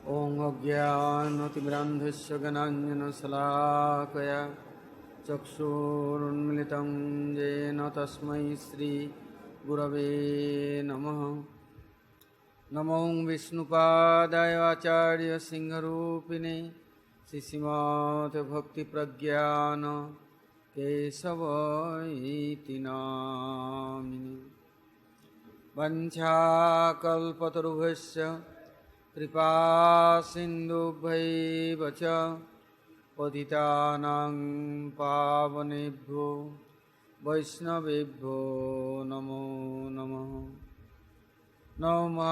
ॐ अज्ञानतिमिरान्धस्य ज्ञानाञ्जनशलाकया चक्षुरुन्मिलितं येन तस्मै श्रीगुरवे नमः। नमो विष्णुपादाय आचार्यसिंहरूपिणे श्रीश्रीमद्भक्तिप्रज्ञान केशवैति नामिने। वञ्चाकल्पतरुभ्यश्च कृपा सिन्धुभ्यैव च पतितानां पावनेभ्यो वैष्णवेभ्यो नमो नमः। नमः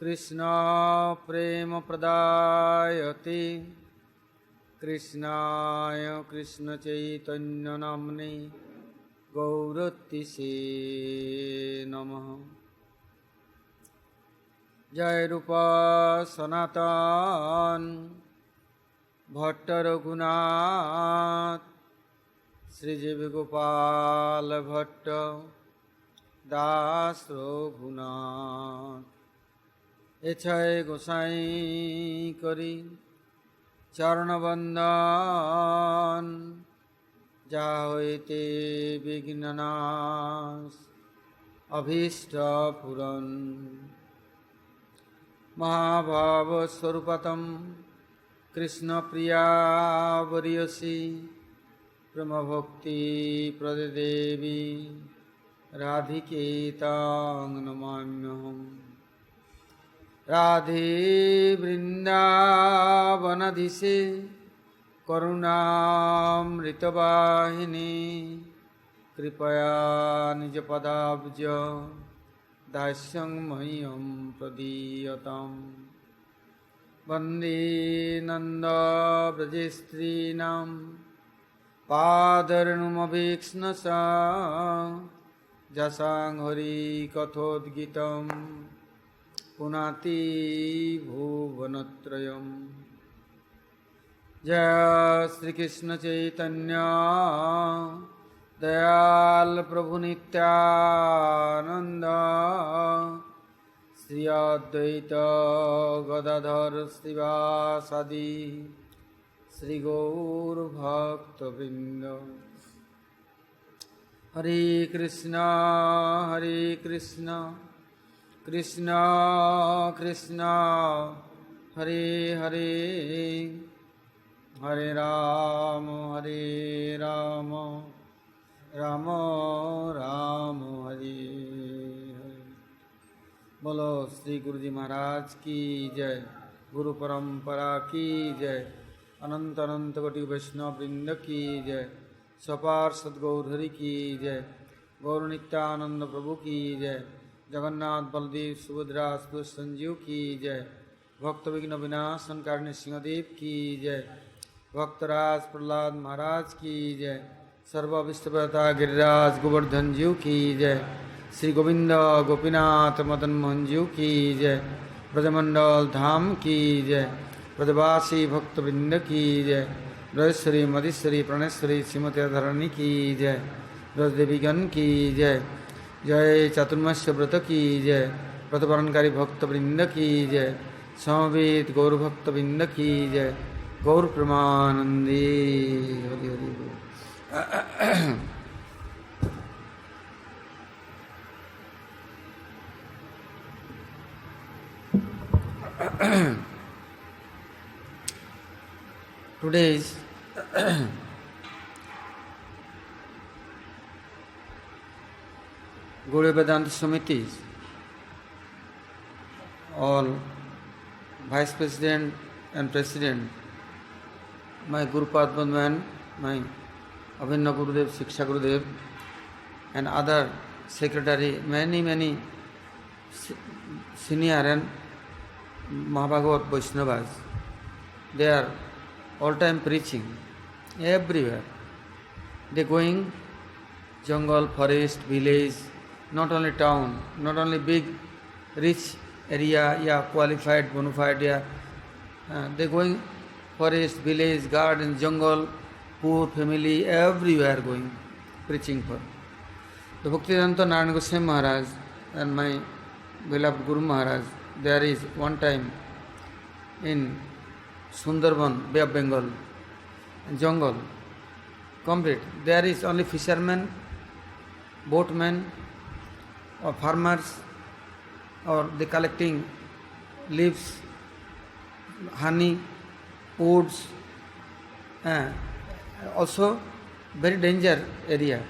कृष्णप्रेमप्रदायते कृष्णाय कृष्णचैतन्यनाम्ने गौरतिसे नमः। जय रूपा सनातन भट्ट रघुनाथ श्रीजीव गोपाल भट्ट दास रघुनाथ। एछय गोसाई करी चरण बंदन जा होते विघ्ननाश अभीष्ट पूरन। महाभाव स्वरूपतम कृष्ण प्रिया वरियसी प्रेम भक्ति प्रदेवी राधिके तां नमाम्यहम्। राधे वृंदावनधीशे करुणामृतवाहिनी कृपया निजपदाब्ज दास्यं मह्यं प्रदीयताम्। वन्दे नन्दव्रजस्त्रीणां पादरेणुमभीक्ष्णसा जसां हरिकथोद्गीतं पुनाति भुवनत्रयम्। जय श्री कृष्ण चैतन्य दयाल प्रभु नित्यानंद श्री अद्वैत गदाधर श्रीवासादि श्री गौर भक्तवृंद। हरे कृष्ण कृष्ण कृष्ण हरे हरे हरे राम राम राम हरे हरे। बोलो श्री गुरु जी महाराज की जय। गुरु परंपरा की जय। अनंत अनंत कोटि वैष्णव वृंद की जय। सपार सद्गौर हरि की जय। गौर नित्यानंद प्रभु की जय। जगन्नाथ बलदेव सुभद्रा सुदर्शन संजीव की जय। भक्त विघ्न विनाशन कारिणी सिंहदेव की जय। भक्तराज प्रहलाद महाराज की जय। सर्वविष्टभता गिरिराज गोवर्धन जीव की जय। श्री गोविंद गोपीनाथ मदन मोहन जीव की जय। ब्रजमंडल धाम की जय। ब्रजवासी भक्तवृंद की जय। ब्रजेश्वरी मधेश्वरी प्रणेश्वरी श्रीमती धरणी की जय। ब्रजदेवीगण की जय। जय चातुर्मास्य व्रत की जय। व्रतपारणकारी भक्तवृंद की जय। समवेत गौर भक्तवृंद की जय। गौर प्रेमानंदी हरि हरि बोल। Today's Guru Vedanta Samitis, all Vice President and President, my Guru Padman, my Abhinna Gurudev, Shiksha Gurudev, and other secretary, many senior and Mahabhagavat Vaishnavas. They are all time preaching everywhere. They going jungle, forest, village, not only town, not only big, rich area, yeah, qualified, bona fide, yeah. They going forest, village, garden, jungle, poor family, everywhere going, preaching for. The Bhaktivedanta Narayana Goswami Maharaj and my beloved Guru Maharaj, there is one time in Sundarban, Bay of Bengal, jungle, complete. There is only fishermen, boatmen, or farmers, or they collecting leaves, honey, woods, also very danger area.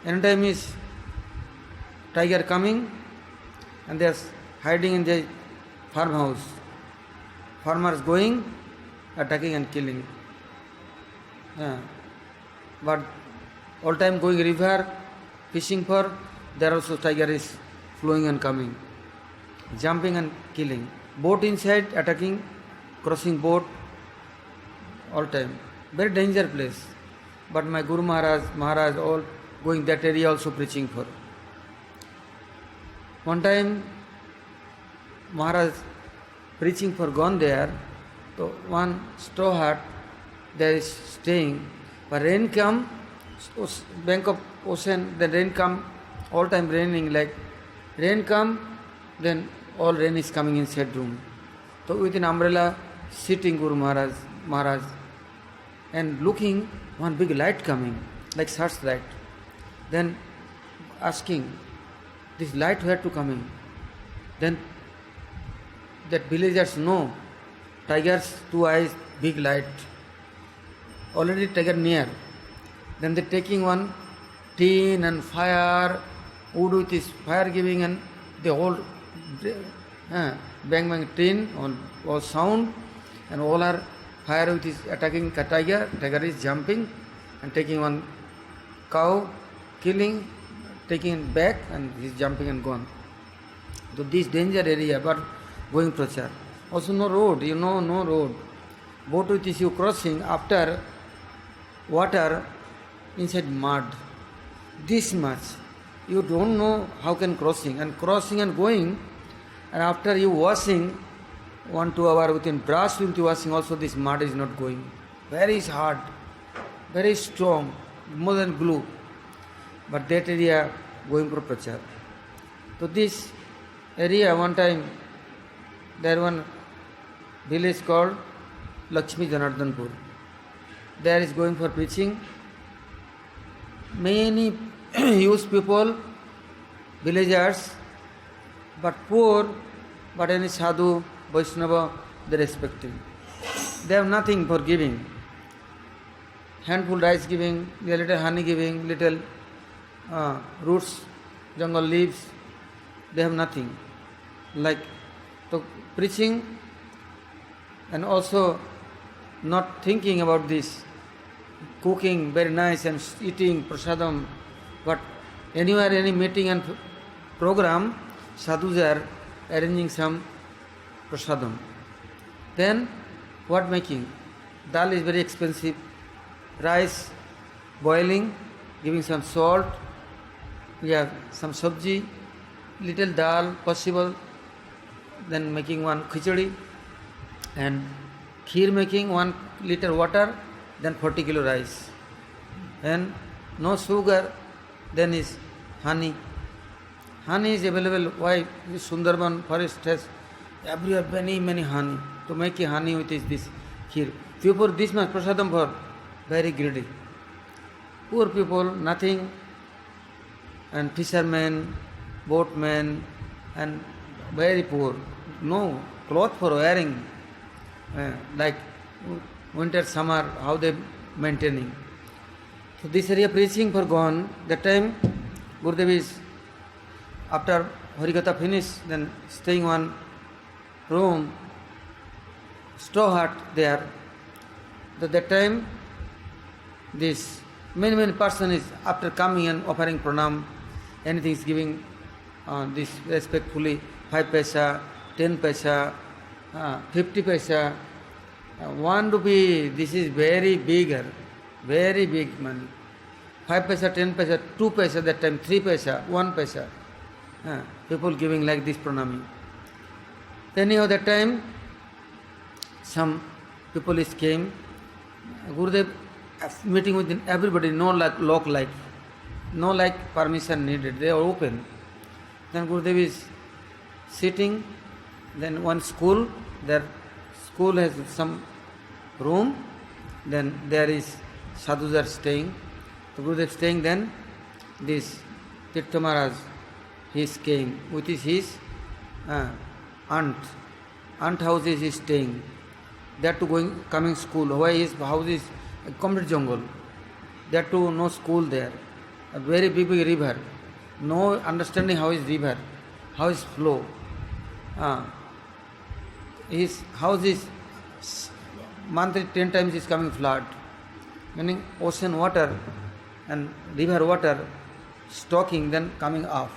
Anytime is tiger coming and they are hiding in the farmhouse. Farmers going, attacking and killing. But all time going river, fishing for, there also tiger is flowing and coming, jumping and killing. Boat inside, attacking, crossing boat, all time. Very danger place. But my Guru Maharaj, all going that area also preaching for. One time, Maharaj preaching for gone there, so one straw hut there is staying. But rain come, bank of ocean, the rain come, all time raining like, rain come, then all rain is coming inside room. So with an umbrella, sitting Guru Maharaj, and looking, one big light coming, like such light. Then asking, this light where to coming? Then that villagers know, tiger's two eyes, big light. Already tiger near. Then they taking one tin and fire, wood with this fire giving, and they all bang tin all sound, and all are fire with is attacking tiger. Tiger is jumping and taking one cow, killing, taking it back, and he is jumping and gone. So this danger area, but going prachar. Also no road, no road. Boat with is you crossing after water inside mud. This much. You don't know how can crossing and going, and after you washing 1-2 hours within brush with washing also this mud is not going. Very hard, very strong, more than glue. But that area going for prachar. So this area one time there one village called Lakshmi Janardhanpur. There is going for preaching. Many huge people, villagers, but poor, but any sadhu, Vaishnava, they respecting. They have nothing for giving. Handful rice giving, little honey giving, little roots, jungle leaves. They have nothing. Like so preaching, and also not thinking about this, cooking very nice and eating prasadam. But anywhere, any meeting and program, sadhus are arranging some prasadam. Then what making? Dal is very expensive. Rice boiling, giving some salt, some sabji, little dal possible, then making one khichdi, and kheer making 1 liter water, then 40 kilo rice. And no sugar, then is honey. Honey is available. Why? Sundarban forest has everywhere many honey. To make a honey with this kheer. People this much prasadam for very greedy. Poor people, nothing. And fishermen, boatmen, and very poor. No cloth for wearing. Like winter, summer, how they maintaining. So this area preaching for gone. That time Gurudev is after Harikatha finished, then staying one room, straw hut there. So that time this many person is after coming and offering pranam, anything is giving this respectfully, 5 paisa, 10 paisa, 50 paisa, 1 rupee. This is very bigger, very big money. 5 paisa, 10 paisa, 2 paisa that time, 3 paisa, 1 paisa. People giving like this pranami. Anyhow that time some people is came. Gurudev meeting with everybody, no like lock like, no like permission needed. They are open. Then Gurudev is sitting. Then one school, their school has some room. Then there is sadhus are staying. So Gurudev staying. Then this Tirtha Maharaj, he is came with his aunt. Aunt house is he staying. There to going coming school. Why his house is a complete jungle. There to no school there. A very big river. No understanding how is river, how is flow. His house is monthly 10 times is coming flood, meaning ocean water and river water stocking, then coming up.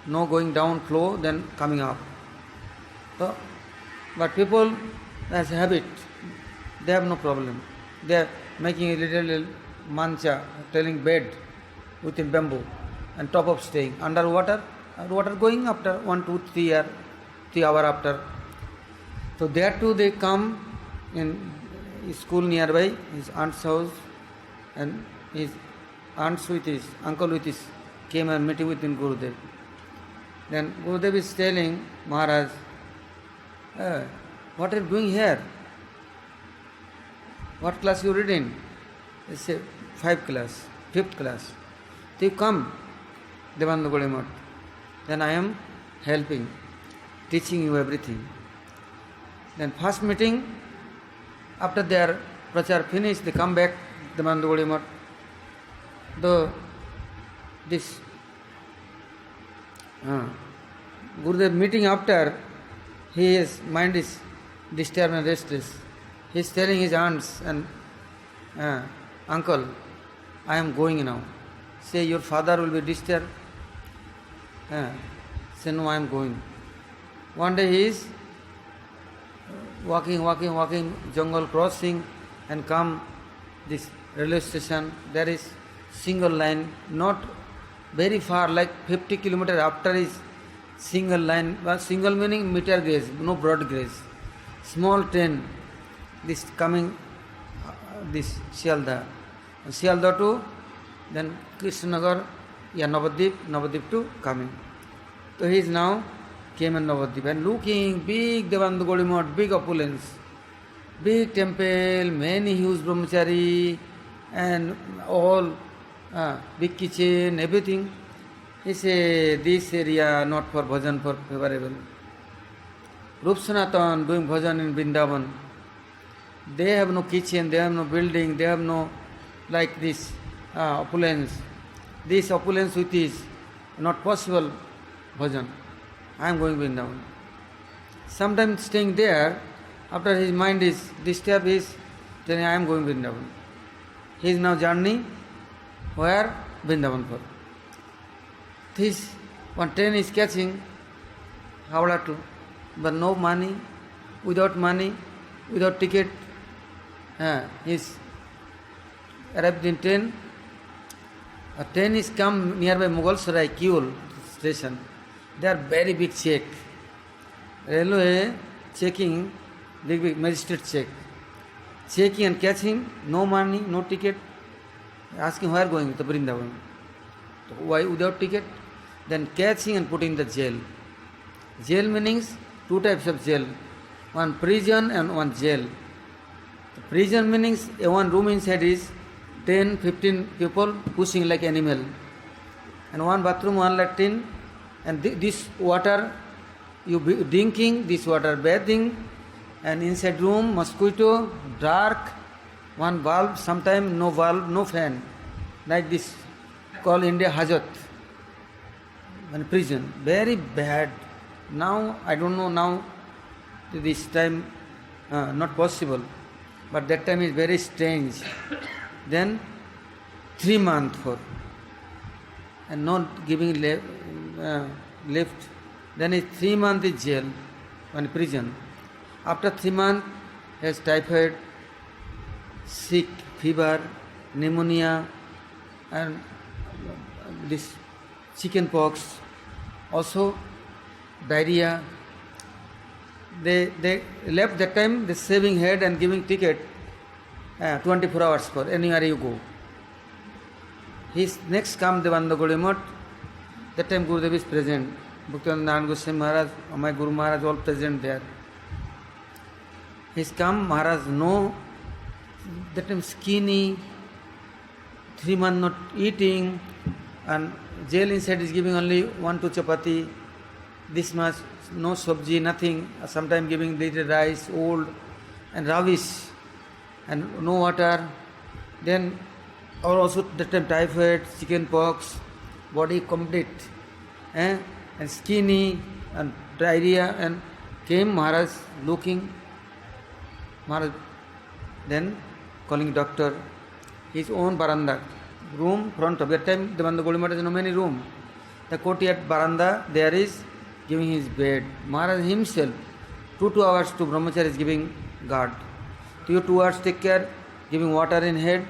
No going down flow, then coming up. So, but people as habit, they have no problem. They are making a little mancha, telling bed within bamboo and top of staying underwater, water going after 1, 2, 3 hour after. So there too they come in school nearby, his aunt's house, and his aunt with his uncle with his came and meeting with Gurudev. Then Gurudev is telling Maharaj, what are you doing here? What class you reading? They say 5th class, 5th class. So you come, Devananda Gaudiya Math. Then I am helping, teaching you everything. Then first meeting, after their prachar finished, they come back, Devananda Gaudiya Math. This Gurudev meeting after, his mind is disturbed and restless. He is telling his aunts and uncle, I am going now. Say your father will be disturbed. Say no, I am going. One day he is walking, jungle crossing and come this railway station. There is single line, not very far, like 50 kilometers after is single line. Well, single meaning meter gauge, no broad gauge. Small train, this coming, this Sialda to then Krishnanagar, Navadvip to coming. So he is now came in Navadvip and looking big Devananda Gaudiya Math, big opulence, big temple, many huge brahmachari and all big kitchen, everything. He say this area not for bhajan, for favorable. Rup Sanatan doing bhajan in Vrindavan. They have no kitchen, they have no building, they have no like this opulence. This opulence with is not possible bhajan. I am going Vrindavan. Sometimes staying there, after his mind is disturbed, he is telling I am going Vrindavan. He is now journey where? Vrindavan for. This one train is catching Howrah to, but no money, without ticket. He is arrived in train. A train is come nearby Mughal Sarai, Kiul station. They are very big check. Railway checking, big magistrate check. Checking and catching, no money, no ticket. Asking where going to Vrindavan. Why without ticket? Then catching and putting in the jail. Jail meanings 2 types of jail. One prison and one jail. The prison meanings one room inside is 10, 15 people pushing like animal. And one bathroom, one latrine. And this water, you drinking, this water bathing. And inside room, mosquito, dark, one bulb, sometimes no bulb, no fan. Like this, called India Hajat. And prison, very bad. Now, I don't know now, this time, not possible. But that time is very strange. Then 3 months for, and not giving lift. Then is 3 months is jail, one prison. After 3 months, has typhoid, sick, fever, pneumonia, and this chicken pox, also diarrhea. They left that time, they saving head and giving ticket 24 hours for anywhere you go. His next come Devananda Gaudiya Math, That time Gurudev is present. Bhaktivedanta Narayana Goswami Maharaj, my Guru Maharaj, all present there. He's come, Maharaj, no, that time skinny, 3 months not eating, and jail inside is giving only 1-2 chapati, this much, no sabji, nothing, sometimes giving little rice, old, and rubbish, and no water. Then, or also that time typhoid, chicken pox, body complete, and skinny, and diarrhea, and came Maharaj looking, Maharaj then calling doctor, his own baranda, room front of that time, the Gaudiya Math has no many room. The courtyard baranda, there is giving his bed. Maharaj himself, 2 hours to brahmachari is giving guard. 2 hours take care, giving water in head,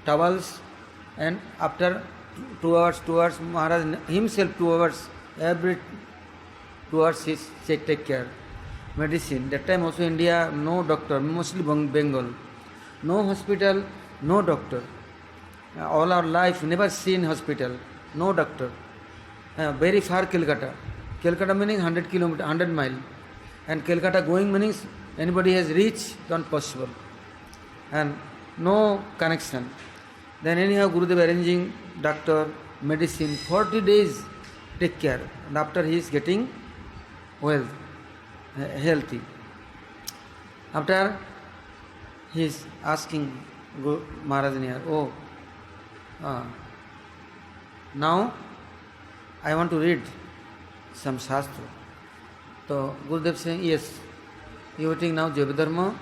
towels, and after 2 hours, Maharaj himself 2 hours, every 2 hours he take care. Medicine. That time also India, no doctor, mostly Bengal. No hospital, no doctor. All our life, never seen hospital, no doctor. Very far Calcutta. Calcutta meaning 100 kilometer, 100 mile. And Calcutta going means anybody has reached, not possible. And no connection. Then anyhow Gurudev arranging doctor, medicine, 40 days take care. And after he is getting well, healthy. After he is asking Maharaj near, now I want to read some Shastra. So Gurudev saying, yes, you are reading now Jaiva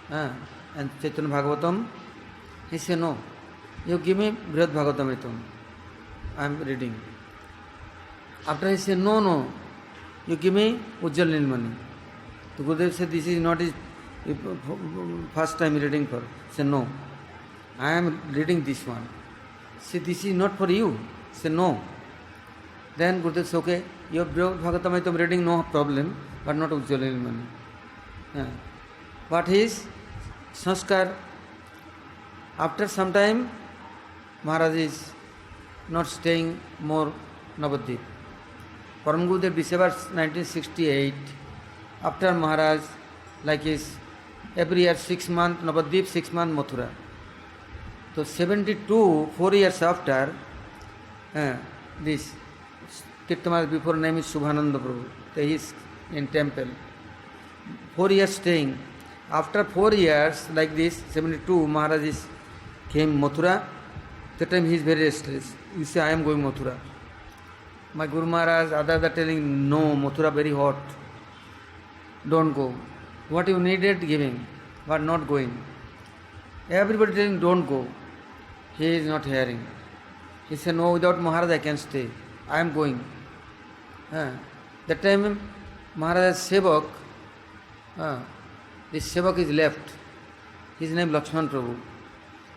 and Chaitanya Bhagavatam. He said, no, you give me Brihad Bhagavatam. I am reading. After he said, no, you give me Ujjal Nilmani. So Gurudev said, this is not his first time reading for. He said, no, I am reading this one. He said, this is not for you. He said, no. Then Gurudev said, okay, your Bhagavatam I am reading, no problem, but not Ujjal Nilmani. But his sanskar, after some time, Maharaj is not staying more Navadvip. Param Gurudev, December 1968, after Maharaj, like his every year 6 months Navadvip, 6 months Mathura. So 72, 4 years after, this Tirthamas before name is Subhananda Prabhu. So he is in temple. 4 years staying. After 4 years like this, 72, Maharaj is came Mathura. That time he is very restless. He say, I am going Mathura. My Guru Maharaj, others are telling, no, Mathura very hot. Don't go. What you needed, giving, but not going. Everybody telling, don't go. He is not hearing. He said, no, without Maharaj I can stay. I am going. That time Maharaj's Sevak, this Sevak is left. His name Lakshman Prabhu.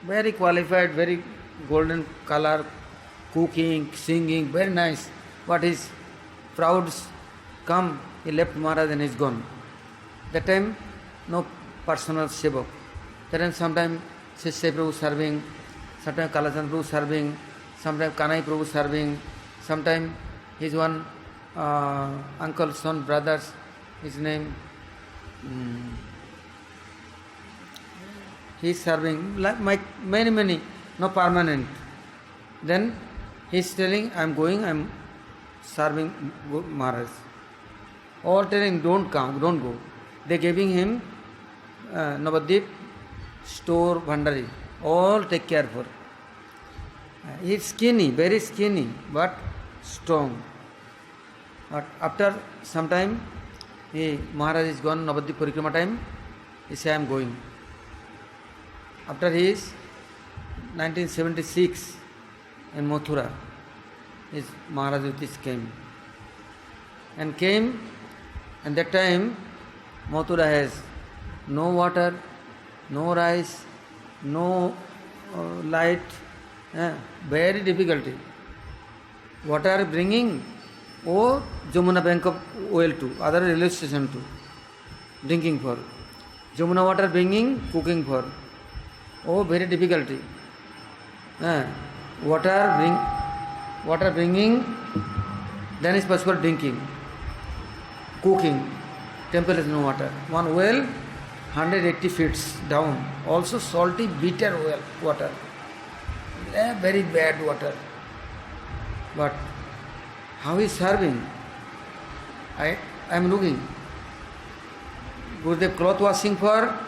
Very qualified, very golden color, cooking, singing, very nice. But his crowds come, he left Maharaj and is gone. That time, no personal Sevak. That time, sometimes Sisai Prabhu serving, sometimes Kalachandra Prabhu serving, sometimes Kanai Prabhu serving, sometimes his one uncle, son, brothers, his name, he is serving, like many, no permanent. Then he is telling, I am going, I am serving Maharaj. All telling, don't come, don't go. They giving him Navadvip, store, Bhandari, all take care for. He is skinny, very skinny, but strong. But after some time, Maharaj is gone, Navadvip Parikrama time, he said, I am going. After his 1976 in Mathura, his Maharaj Yotish came. And that time Mathura has no water, no rice, no light, very difficulty. Water bringing, Jamuna bank of oil to, other railway station to, drinking for. Jamuna water bringing, cooking for. Very difficulty. Water bring, water bringing, then is possible drinking, cooking. Temple has no water. One well, 180 feet down, also salty, bitter well water. Very bad water. But how is serving? I am looking. Gurudev cloth washing for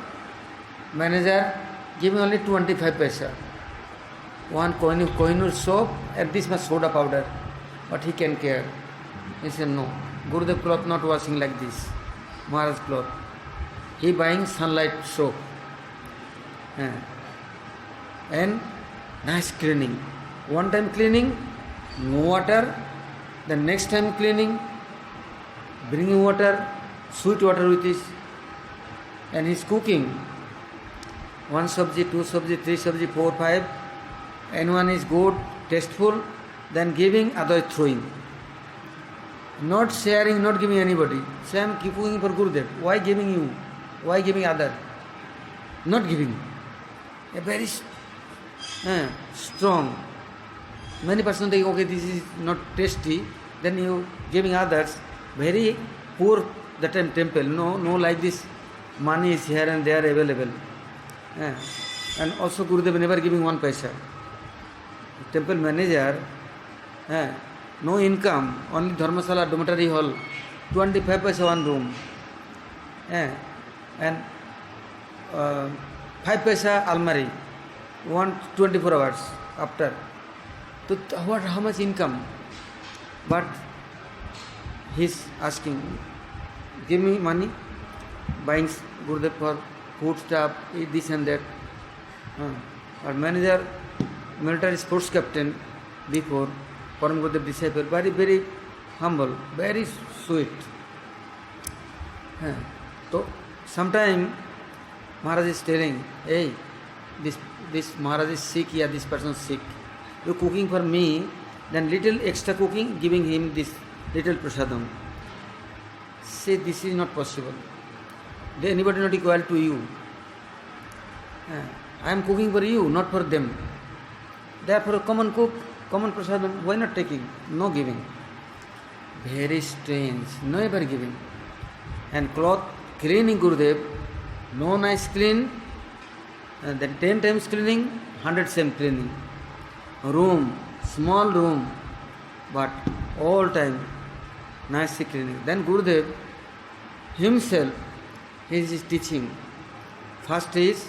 manager, giving only 25 paisa. One Kohinoor soap and this much soda powder. But he can care. He said no. Gurudev cloth not washing like this. Maharaj cloth. He buying sunlight soap. And nice cleaning. One time cleaning, no water. The next time cleaning, bringing water, sweet water with this. And he's cooking. 1 sabji, 2 sabji, 3 sabji, 4, 5. And one is good, tasteful, then giving, other throwing. Not sharing, not giving anybody. Say, I am cooking for Gurudev. Why giving you? Why giving other? Not giving. A very strong. Many persons think, okay, this is not tasty. Then you giving others. Very poor that time temple. No like this. Money is here and there available. And also Gurudev never giving 1 paisa. Temple manager, no income, only Dharmasala dormitory hall, 25 paisa 1 room. And 5 paisa almari, 24 hours after. So how much income? But he's asking, give me money, buying Gurudev for food stuff, this and that. Our manager, military sports captain before, Param Gurudev disciple, very, very humble, very sweet. So sometime Maharaj is telling, hey, this Maharaj is sick, yeah, this person is sick. You cooking for me, then little extra cooking, giving him this little prasadam. Say, this is not possible. Anybody not equal to you. I am cooking for you, not for them. Therefore, common cook, common prasadam, why not taking? No giving. Very strange, never giving. And cloth cleaning Gurudev, no nice clean, and then 10 times cleaning, 100 same cleaning. Room, small room, but all time nicely cleaning. Then Gurudev himself, he is teaching. First is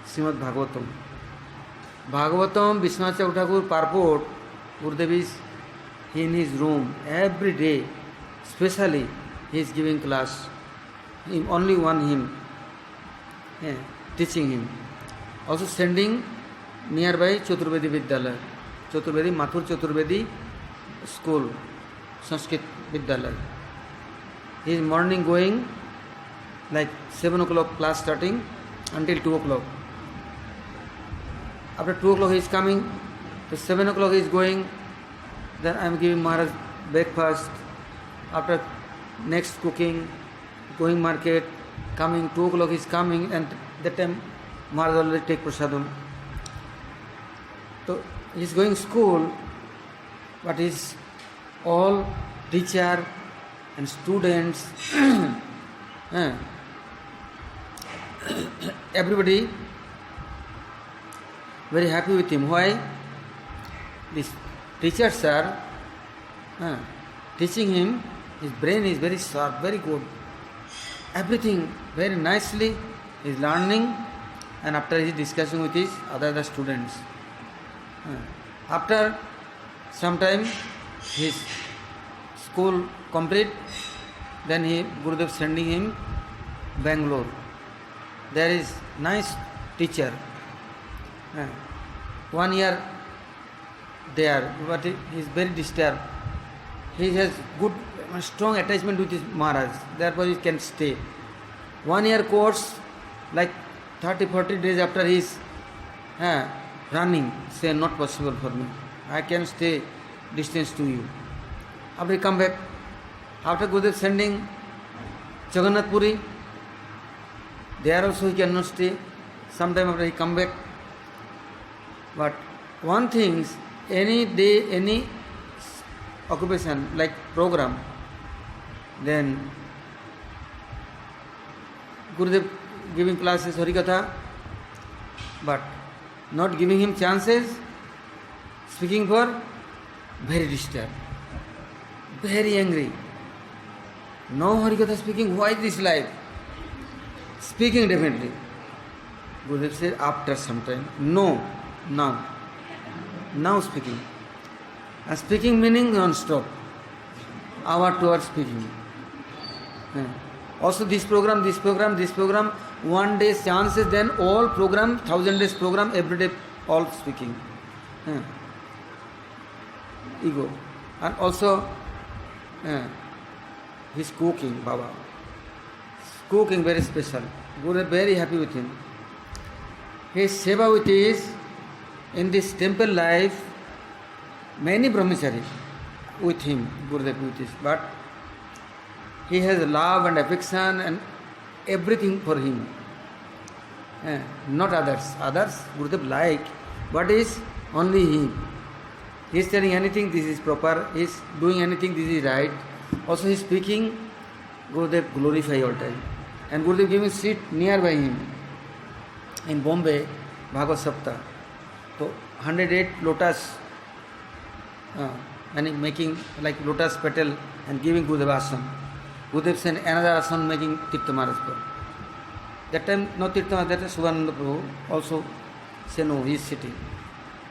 Srimad Bhagavatam. Bhagavatam, Vishwanath Thakur purport, Gurudev is in his room every day, specially he is giving class. Only one hymn, teaching him. Also sending nearby Chaturvedi Vidyalaya, Chaturvedi, Mathur Chaturvedi school, Sanskrit Vidyalaya. He is morning going, like 7 o'clock class starting until 2 o'clock. After 2 o'clock he is coming, to 7 o'clock he is going, then I am giving Maharaj breakfast. After next cooking, going market, coming, 2 o'clock he is coming, and that time Maharaj already take prasadam. So he is going school, but he is all teacher and students, everybody very happy with him. Why? These teachers are teaching him, his brain is very sharp, very good. Everything very nicely he is learning, and after he is discussing with his other students. After some time his school complete, then Gurudev sending him Bangalore. There is nice teacher. 1 year there, but he is very disturbed. He has good, strong attachment with his Maharaj, therefore he can stay. 1 year course, like 30-40 days after he is running, say not possible for me. I can stay distance to you. After he come back, after Gurudev sending Jagannath Puri, there also he cannot stay. Sometime after he come back. But one thing, any day, any occupation like program, then Gurudev giving classes Harikatha, but not giving him chances, speaking for, very disturbed, very angry. No Harikatha speaking, why this life? Speaking definitely. Gurudev said after some time, no, now. Now speaking. And speaking meaning non-stop. Hour to hour speaking. Also this program, one day chances, then all program, 1000 days program, every day all speaking. Ego. And also his cooking, Baba. Cooking very special. Guru very happy with him. His seva with is, in this temple life, many brahmachari with him, Gurudev with his, but he has love and affection and everything for him. Not others. Others Gurudev like, but is only him. He is telling anything, this is proper. He is doing anything, this is right. Also he is speaking, Gurudev glorify all time. And Gurudev giving seat nearby him. In Bombay, Bhagavad Sapta. So 108 lotus, and making like lotus petal and giving Gurudev asana. Gurudev sent another asana making Tirtha Maharaj. That time no Tirtha Maharaj, that time Subananda Prabhu also said no, he is sitting.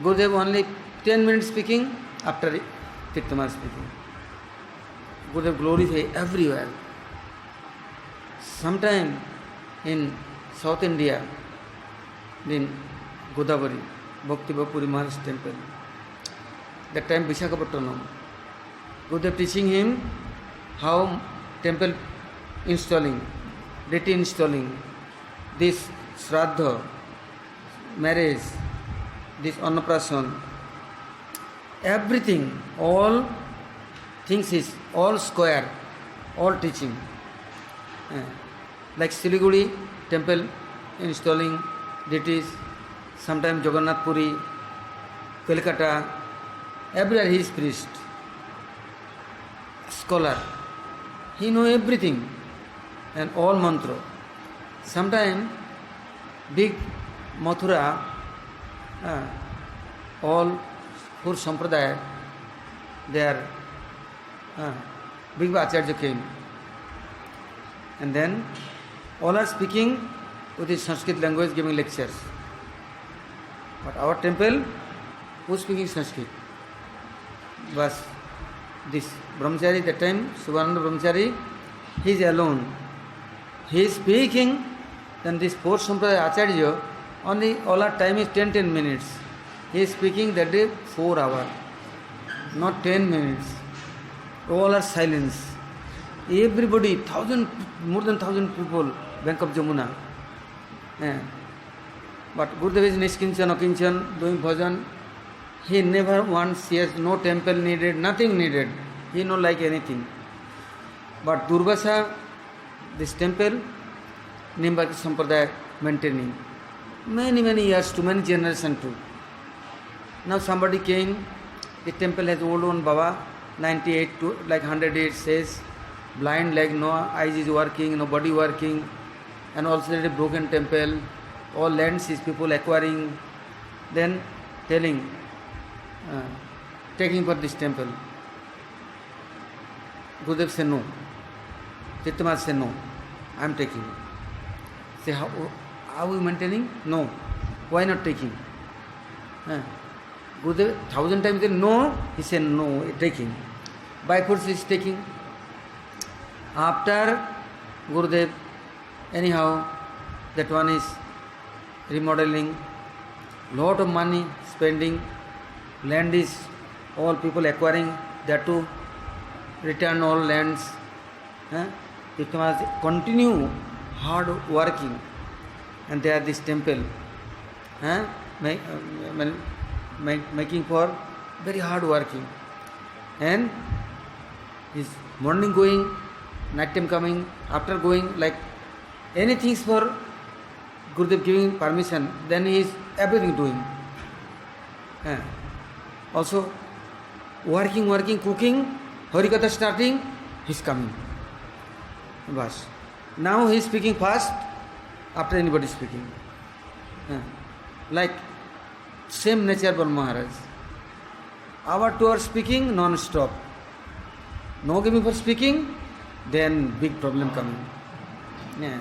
Gurudev only 10 minutes speaking after Tirtha Maharaj speaking. Gurudev glorify everywhere. Sometime in South India, in Godavari, Bhakti Bapuri Maharaj temple. That time Visakhapatnam. Gurudev teaching him how temple installing, deity installing, this Shraddha, marriage, this Annaprasan, everything, all things is all square, all teaching. Like Siliguri temple installing deities, sometimes Jagannath Puri, Kolkata, everywhere he is priest, scholar. He know everything and all mantra. Sometimes big Mathura, all four sampradaya, their big Acharya came. And then all are speaking with the Sanskrit language, giving lectures. But our temple, who is speaking Sanskrit? Was this Brahmachari, that time, Subananda Brahmachari, he is alone. He is speaking, then this four Sampradaya Acharya, only all our time is 10 minutes. He is speaking that day 4 hours, not 10 minutes. All are silence. Everybody, more than 1,000 people, bank of Jamuna. But Gurudev is Nishkinchan, Akinchan, doing bhajan. He never once, he has no temple needed, nothing needed. He no like anything. But Durvasa, this temple, Nimbaki Sampradaya maintaining. Many years, too many generations too. Now somebody came, the temple has old one Baba, 98 to like 108 says, blind leg, no eyes is working, no body working, and also a broken temple, all lands is people acquiring, then telling, taking for this temple. Gurudev said no. Tirtha Maharaj said no, I am taking. Say, how are you maintaining? No. Why not taking? Gurudev 1,000 times said no, he said no, taking. By force he is taking. After Gurudev, anyhow, that one is remodeling, lot of money spending, land is all people acquiring, that too return all lands. Tirtha Maharaj continue hard working, and there this temple making for very hard working, and is morning going, night time coming, after going, like anything for Gurudev giving permission, then he is everything doing. Also working, cooking, Harikatha starting, he's coming. Bas. Now he is speaking fast after anybody speaking. Like same nature Bal Maharaj. Our two are speaking non-stop. No giving for speaking, then big problem coming. Yeah.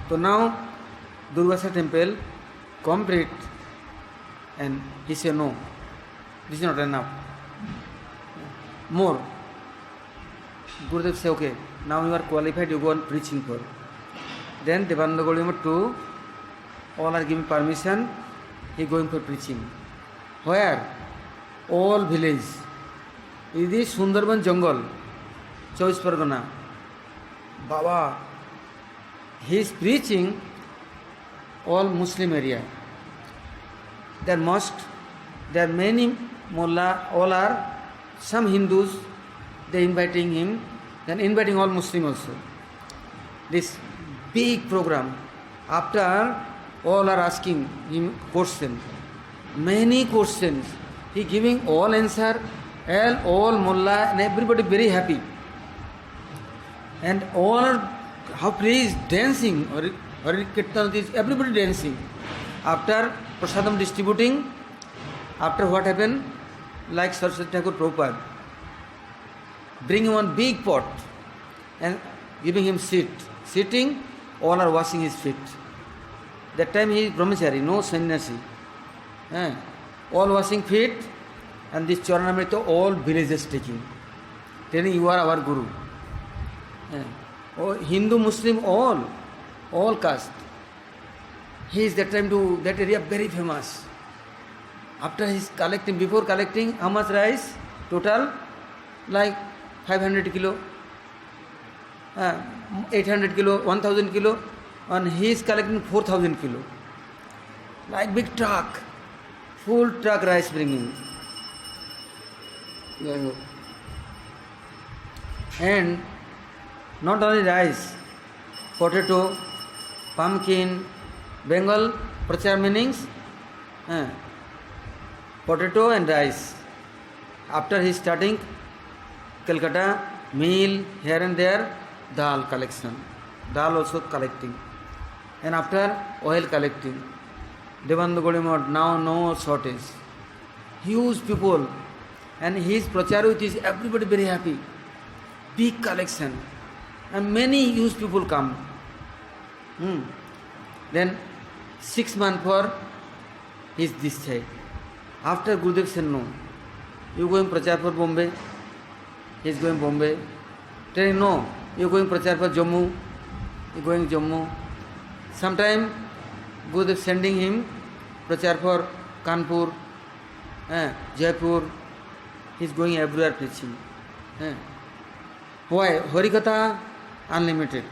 So now Durvasa temple complete, and he said no, this is not enough. More. Gurudev said, okay, now you are qualified, you go on preaching for. Then Devananda Gaudiya too, all are giving permission, he going for preaching. Where? All village. This Sundarban jungle, Choice Pargana. Baba, he is preaching all Muslim area. There mosque, there are many mullah, all are, some Hindus, they inviting him, then inviting all Muslim also. This big program. After all are asking him questions, many questions, he giving all answer, and all mullah and everybody very happy. And all are, how pleased, dancing, or Kirtan is everybody dancing. After prasadam distributing, after what happened, like Saraswati Thakur Prabhupada, bring him one big pot and giving him seat. Sitting, all are washing his feet. That time he is brahmachari, no sannyasi. All washing feet, and this Charanamrita all villagers taking. Telling you are our Guru. Hindu, Muslim, all caste. He is that time to that area very famous. After he is collecting, before collecting, how much rice? Total, like 500 kilo, 800 kilo, 1000 kilo, and he is collecting 4000 kilo. Like big truck, full truck rice bringing. And not only rice, potato, pumpkin, Bengal prachar meanings, potato and rice. After he starting Calcutta, meal here and there, dal collection, dal also collecting, and after oil collecting. Devananda Gaudiya now no shortage, huge people, and his prachar with is everybody very happy, big collection, and many huge people come. Then 6 months for his discharge. After Gurudev said no, you going prachar for Bombay, he is going Bombay. Telling no, you going prachar for Jammu, you going Jammu. Sometime Gurudev sending him prachar for Kanpur, Jaipur. He is going everywhere preaching. Why? Harikatha unlimited.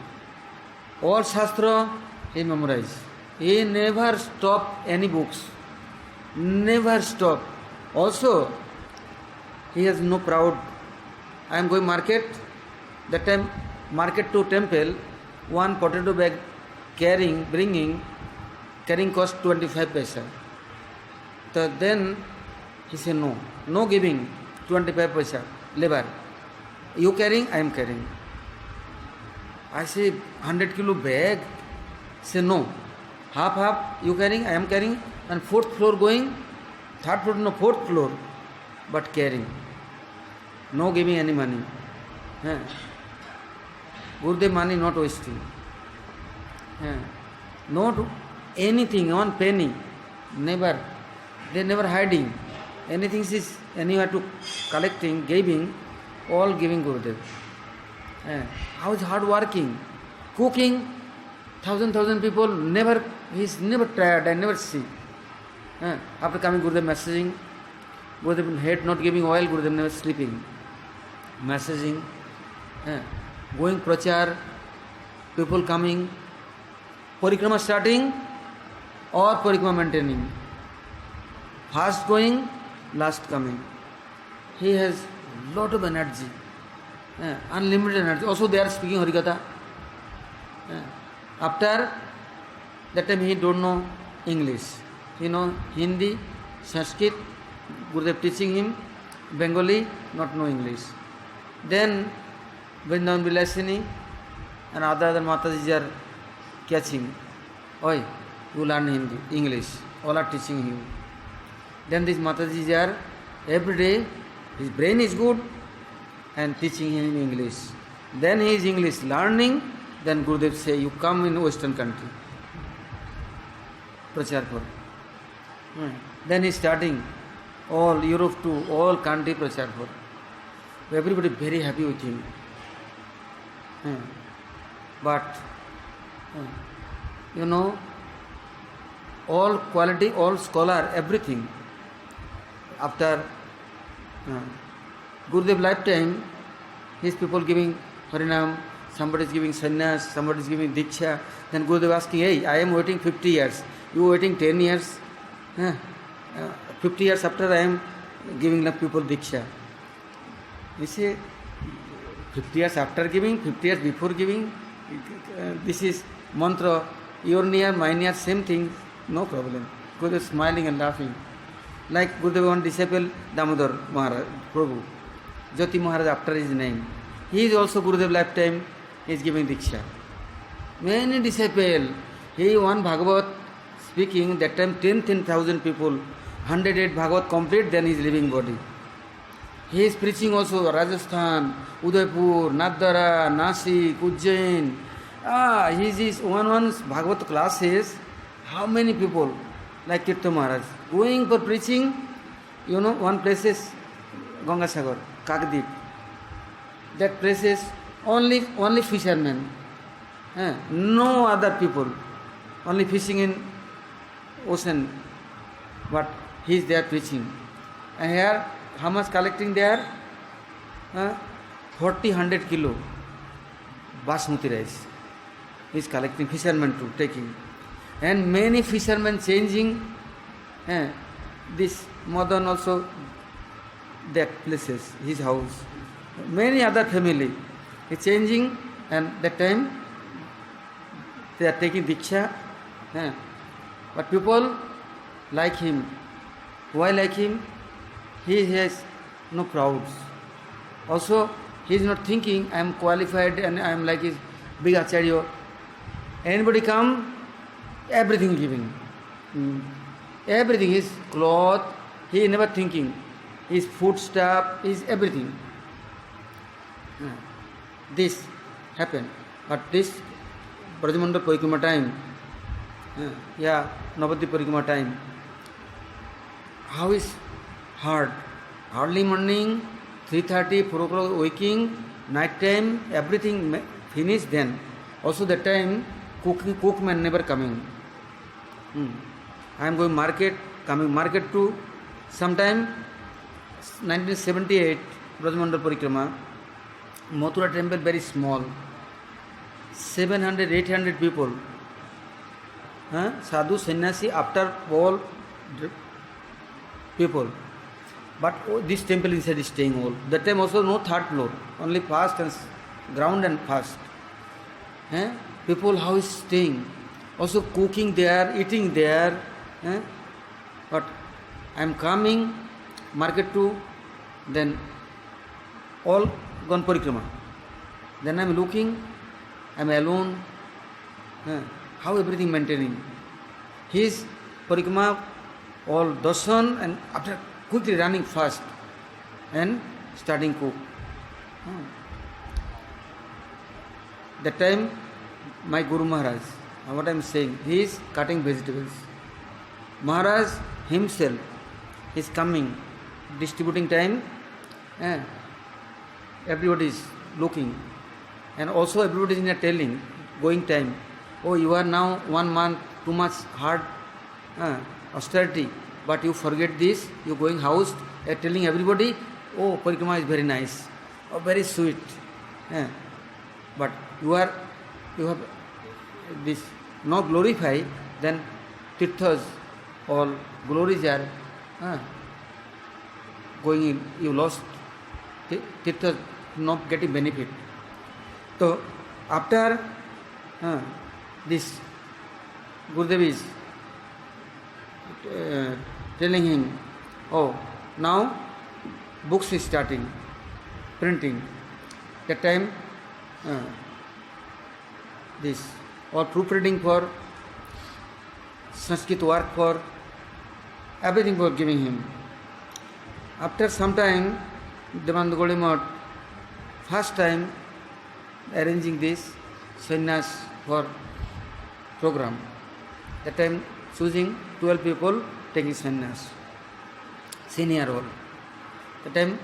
All Shastra he memorized. He never stopped any books. Never stopped. Also, he has no proud. I am going market. That time, market to temple, one potato bag carrying cost 25 paisa. So then he said no, no giving 25 paisa labor. You carrying, I am carrying. I say 100 kilo bag. Say no, half you carrying, I am carrying, and 4th floor going, 3rd floor, no 4th floor, but carrying. No giving any money. Gurudev money not wasting. Not anything, one penny, never. They never hiding. Anything is anywhere to collecting, giving, all giving Gurudev. How is hard working, cooking, 1,000 people, never, he is never tired, I never see. After coming Gurudev messaging, Gurudev head not giving oil, Gurudev never sleeping. Messaging, going prachar, people coming, parikrama starting or parikrama maintaining. First going, last coming. He has lot of energy, unlimited energy. Also they are speaking Harikatha. After that time he don't know English. He know Hindi, Sanskrit, Gurudev teaching him. Bengali, not know English. Then Vrindavan Vilasini and other Matajis are catching. Oi, you learn Hindi, English. All are teaching him. Then these Matajis are every day, his brain is good and teaching him English. Then he is English learning, then Gurudev say, you come in Western country. Prachar for. Then he is starting all Europe to all country Prachar for. Everybody very happy with him. But, you know, all quality, all scholar, everything. After Gurudev lifetime, his people giving Harinam, somebody is giving sannyas, somebody is giving diksha. Then Gurudev asking, hey, I am waiting 50 years. You waiting 10 years? 50 years after I am giving the people diksha. You see, 50 years after giving, 50 years before giving, this is mantra, your near, my near, same thing, no problem. Gurudev smiling and laughing. Like Gurudev one disciple, Damodar Maharaj, Prabhu, Jyoti Maharaj after his name. He is also Gurudev lifetime, he is giving diksha. Many disciples, he one Bhagavat speaking, that time 10,000 people, 108 Bhagavat complete, then his living body. He is preaching also Rajasthan, Udaipur, Nadara, Nasik, Ujjain. His is one Bhagavat classes. How many people? Like Kirtan Maharaj. Going for preaching, you know, one place is Gangasagar, Kakdeep. That place is only fishermen. No other people. Only fishing in ocean. But he is there preaching. And here, how much collecting there? 40-100 kilo basmati rice. He is collecting, fishermen too, taking. And many fishermen changing this Madan also, that places, his house. Many other family is changing, and that time they are taking diksha. But people like him. Why like him? He has no crowds. Also, he is not thinking, I am qualified and I am like his big acharya. Anybody come, everything giving. Everything, his cloth, he is never thinking. His food stuff, his everything. This happened. But this Brajamandal Parikrama time, Navadvip Parikrama time, how is hard? Early morning, 3:30, 4 o'clock waking, night time, everything finished then. Also that time, cookman never coming. I am going market, coming market to sometime 1978, Brajamandal Parikrama, Mathura temple very small, 700-800 people. Sadhu, sannyasi, after all people. But this temple inside is staying all. That time also no third floor, only first and ground and first. People how is staying. Also cooking there, eating there. But I am coming market to, then all gone parikrama. Then I am looking, I am alone. How everything maintaining. His parikrama, all darshan, and after quickly running fast and starting cook. That time, my Guru Maharaj, what I am saying, he is cutting vegetables. Maharaj himself is coming, distributing time, everybody is looking, and also everybody is telling, going time, oh, you are now 1 month, too much hard austerity, but you forget this, you going house, telling everybody, oh, parikrama is very nice, oh, very sweet. But you have this not glorify, then tirthas, all glories are going in, you lost tirthas, not getting benefit. So after this Gurudev is telling him, oh, now books is starting, printing. That time, this or proofreading for Sanskrit work for everything for giving him. After some time, Devananda Gaudiya Math first time arranging this sannyas for program. That time choosing 12 people taking sannyas, senior role. That time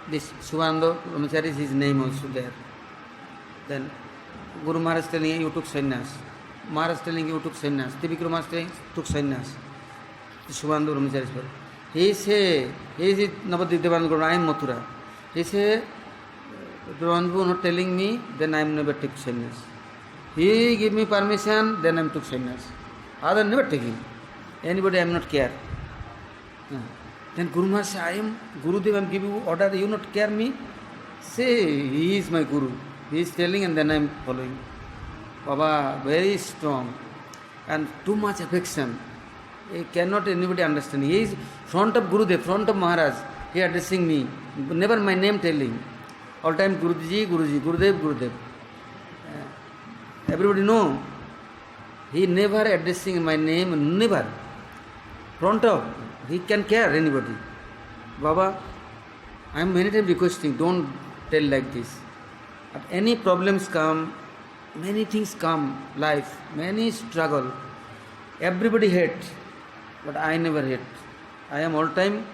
this Shivananda Brahmachari is his name also there. Then Guru Maharaj telling you took sannyas. Maharaj telling you took sannyas. Trivikram Maharaj telling took sannyas. Shivananda Brahmachari. He say, he is Navadvip Devananda Gaudiya, I am Mathura. He say, Devananda not telling me, then I am never took sannyas. He give me permission, then I am took sannyas. Other never taking. Anybody I am not care. Then Guru Maharaj say, I am Gurudev, I am giving you order, you not care me? Say, he is my Guru. He is telling and then I am following. Baba, very strong and too much affection. He cannot anybody understand. He is front of Gurudev, front of Maharaj. He addressing me. Never my name telling. All time Guruji, Guruji, Gurudev, Gurudev. Everybody know. He never addressing my name, never. Front of. He can care anybody. Baba, I am many times requesting, don't tell like this. But any problems come, many things come, life, many struggle. Everybody hate, but I never hate. I am all time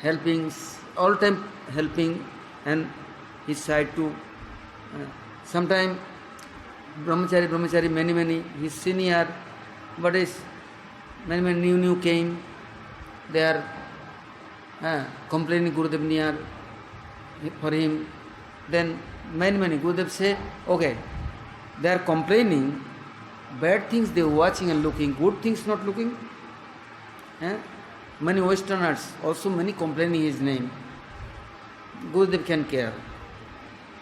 helping, and his side too. Sometime brahmachari, many, his senior, but is many new came. They are complaining Gurudev near for him. Then many Gurudev say, okay, they are complaining, bad things they are watching and looking, good things not looking. Many Westerners also many complaining his name. Gurudev can care.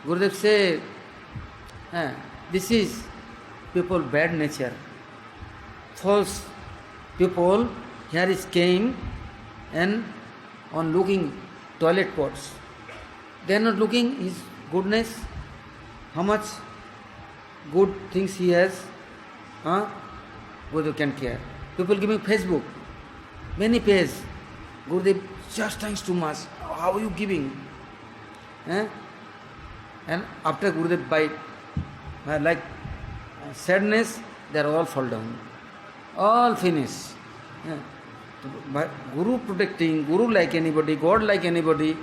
Gurudev say, this is people bad nature. False people here is came and on looking toilet pots. They are not looking his goodness, how much good things he has. Gurudev can care. People giving Facebook, many page. Gurudev just thanks too much. How are you giving? And after Gurudev bite, like sadness, they are all fall down. All finish. By Guru protecting, Guru like anybody, God like anybody,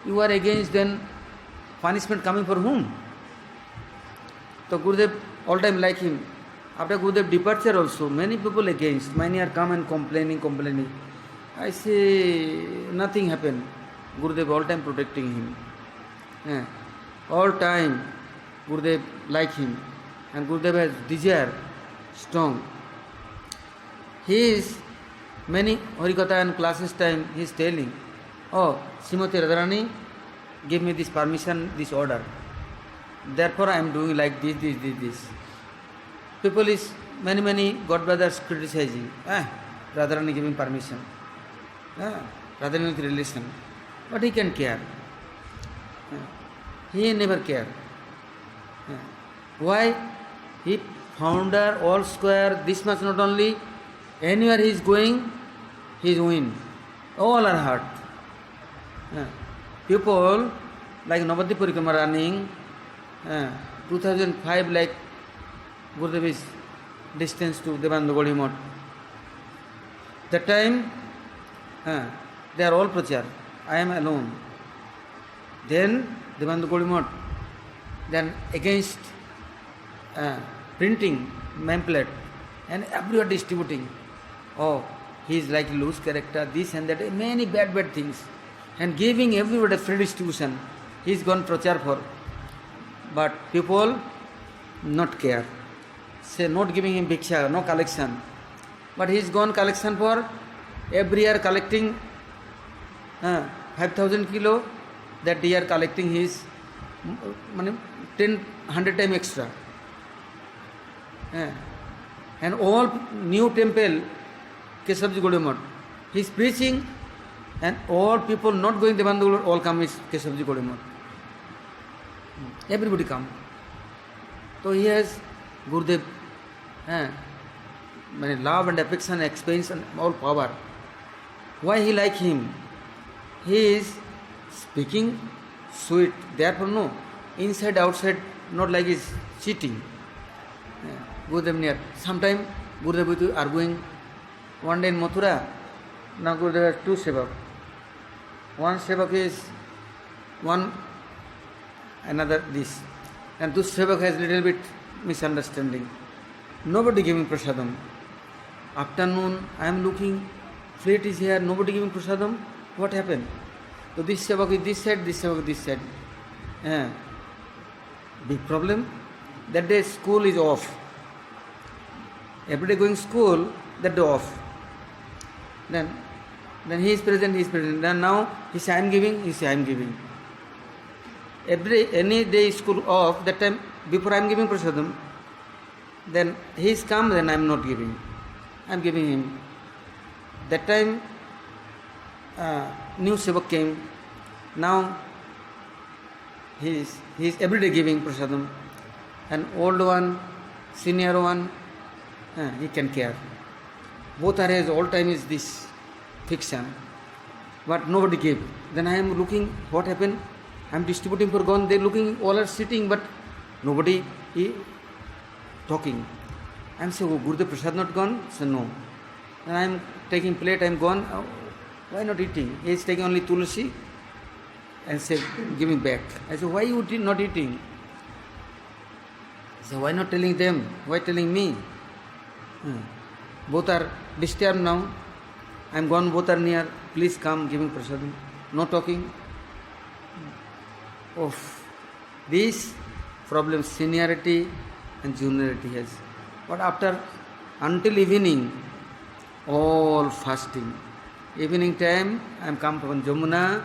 you are against, then punishment coming for whom? So Gurudev all time like him. After Gurudev departure also, many people against, many are come and complaining. I say nothing happened. Gurudev all time protecting him. All time Gurudev like him, and Gurudev has desire strong. He is many Harikatha and classes time he is telling, oh, Srimati Radharani give me this permission, this order. Therefore I am doing like this. People is many God brothers criticizing. Radharani giving permission. Radharani with relation. But he can care. He never care. Why? He founder, all square, this much not only. Anywhere he is going, he is win. All are hurt. People like Navadvip Parikrama running, 2005 like Gurudev is distance to Devananda Gaudiya Math. That time, they are all prachar. I am alone. Then Devananda Gaudiya Math, then against printing, pamphlet, and everyone distributing. Oh, he is like loose character, this and that, many bad things. And giving everybody free distribution. He is gone prachar for. But people not care. Say not giving him bhiksha, no collection. But he is gone collection for every year collecting 5,000 kilo. That year collecting his 100 times extra. And all new temple, Keshavji Gaudiya Math, he is preaching And all people not going Devanda Goli Math, all come is Keshavji Goli Math. Everybody come. So he has Gurudev, love and affection, experience and all power. Why he like him? He is speaking sweet. Therefore no, inside outside not like is cheating. Gurudev near. Sometime Gurudev with arguing. One day in Mathura, now Gurudev has two sevak. One sevak is one another this, and this sevak has little bit misunderstanding. Nobody giving prasadam. Afternoon, I am looking, plate is here, nobody giving prasadam. What happened? So this sevak is this side, this sevak is this side. Big problem. That day school is off. Every day going school, that day off. Then he is present, he is present. Then now he say I am giving, he say I am giving. Any day school off, that time before I am giving prasadam, then he is come, then I am not giving. I am giving him. That time new sevak came. Now he is every day giving prasadam. And old one, senior one, he can care. Both are his, all time is this fiction. But nobody gave. Then I am looking, what happened? I am distributing for gone. They are looking, all are sitting, but nobody talking. I am saying, oh, Gurudev Prasad not gone? So no. Then I am taking plate, I am gone. Oh, why not eating? He is taking only tulsi and say, giving back. I said, why you not eating? He said, why not telling them? Why telling me? Both are disturbed now. I am gone, both are near. Please come, giving prasadam. No talking. Of this problem, seniority and juniority has. But after, until evening, all fasting. Evening time, I am come from Jamuna,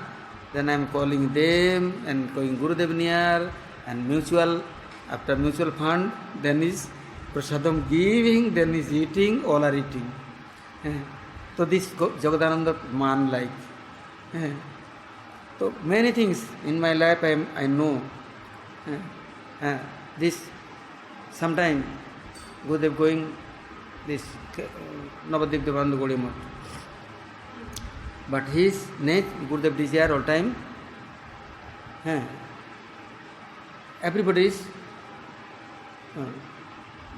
then I am calling them and going Gurudev near, and mutual, after mutual fund, then is prasadam giving, then is eating, all are eating. So this Jagadananda man like. So many things in my life I know. This sometime Gurudev going this Navadeep Devanda Goli Math. But his nature, Gurudev desire all time. Everybody is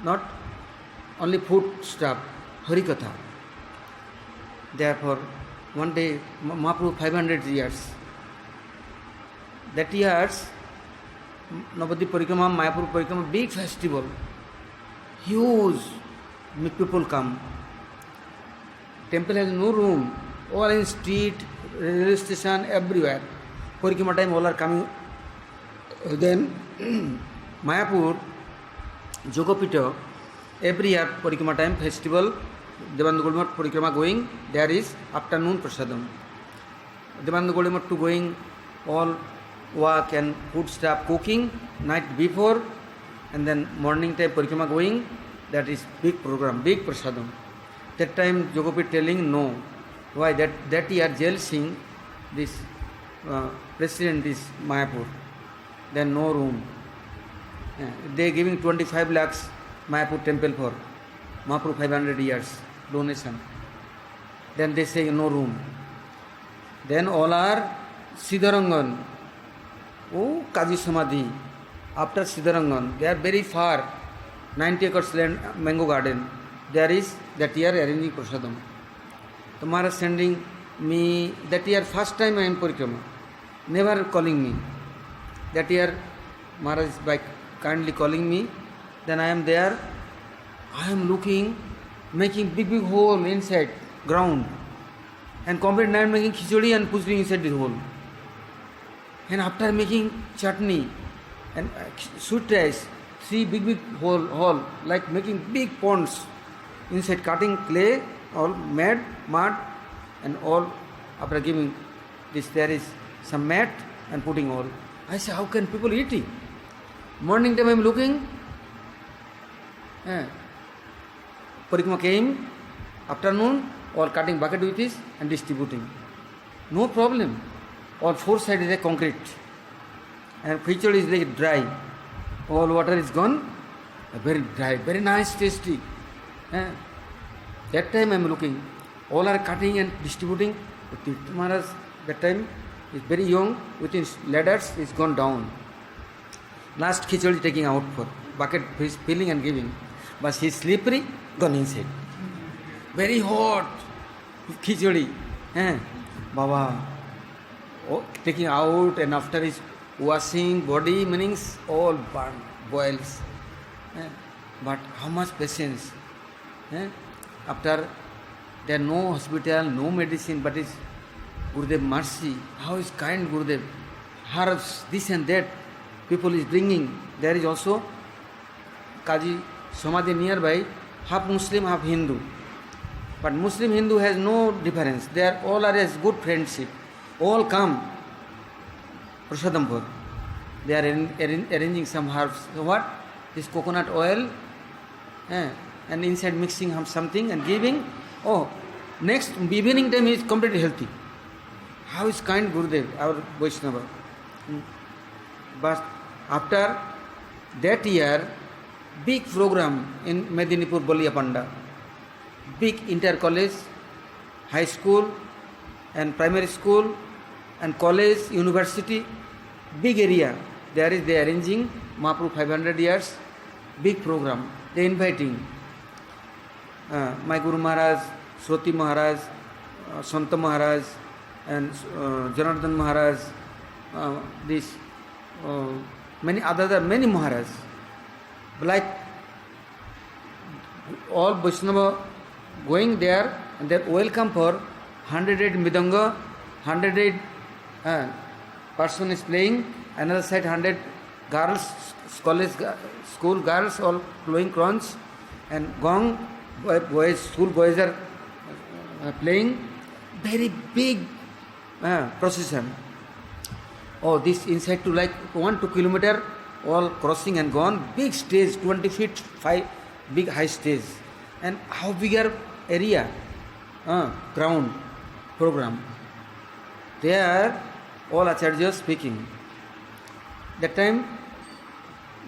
not only food stuff, Harikatha. Therefore, one day Mahaprabhu 500 years. That years, Navadip Parikrama, Mayapur Parikrama, big festival. Huge people come. Temple has no room. All in street, railway station, everywhere. Parikrama time all are coming. Then Mayapur, Jogapita, every year Parikrama time festival, Devanda Goli Math Parikrama going, there is afternoon prasadam. Devanda Goli Math to going all work and food stuff cooking night before, and then morning time Parikrama going, that is big program, big prasadam. That time Jogapit telling no. Why? That year Jail Singh, this president is Mayapur. Then no room. They giving 25 lakhs Mayapur temple for Mahaprabhu 500 years donation. Then they say no room. Then all are Siddharangan. Oh, Kaji Samadhi. After Siddharangan, they are very far. 90 acres land, mango garden. There is that year arranging prasadam. So Maharaj sending me, that year first time I am Parikrama. Never calling me. That year Maharaj is by kindly calling me. Then I am there. I am looking, making big hole inside ground. And complete night making khichdi and putting inside this hole. And after making chutney and sweet rice, 3 big hole, like making big ponds inside, cutting clay, all mud, and all after giving this, there is some mat and putting all. I say, how can people eating? Morning time I am looking. Parikrama came, afternoon, all cutting bucket with this and distributing. no problem. All four sides is a concrete. And khichdi is like dry. All water is gone, very dry, very nice, tasty. Eh? That time I am looking, all are cutting and distributing. Tirtha Maharaj, that time is very young, within ladders is gone down. Last khichdi taking out for bucket, he is filling and giving. But he is slippery, gone inside. Very hot khichdi. Eh? Baba, oh, taking out and after his washing body meanings all burn, boils. Eh? But how much patience? Eh? After there no hospital, no medicine, but it's Gurudev mercy. How is kind Gurudev? Herbs, this and that, people is bringing. There is also Kaji Samadhi nearby, half Muslim, half Hindu. But Muslim Hindu has no difference. They are all are as good friendship. All come. Prasadampur. They are arranging some herbs. So what? This coconut oil, and inside mixing something and giving. Oh, next evening time he is completely healthy. How is kind Gurudev, our Vaishnava. But after that year, big program in Medinipur, Baliyapanda. Big inter-college, high school and primary school and college, university, big area. There is they arranging Mahaprabhu 500 years, big program. They inviting my Guru Maharaj, Sroti Maharaj, Santa Maharaj and Janardhan Maharaj, this many other many Maharaj. Like all Vaishnava going there and then welcome for 108 Midanga, 108 person is playing, another side 100 girls, college school girls all blowing crowns and gong, boys, school boys are playing, very big procession. Oh, this inside to like 1-2 kilometer, all crossing and gone, big stage, 20 feet, 5 big high stage. And how bigger area, ground program. There, all acharyas speaking. That time,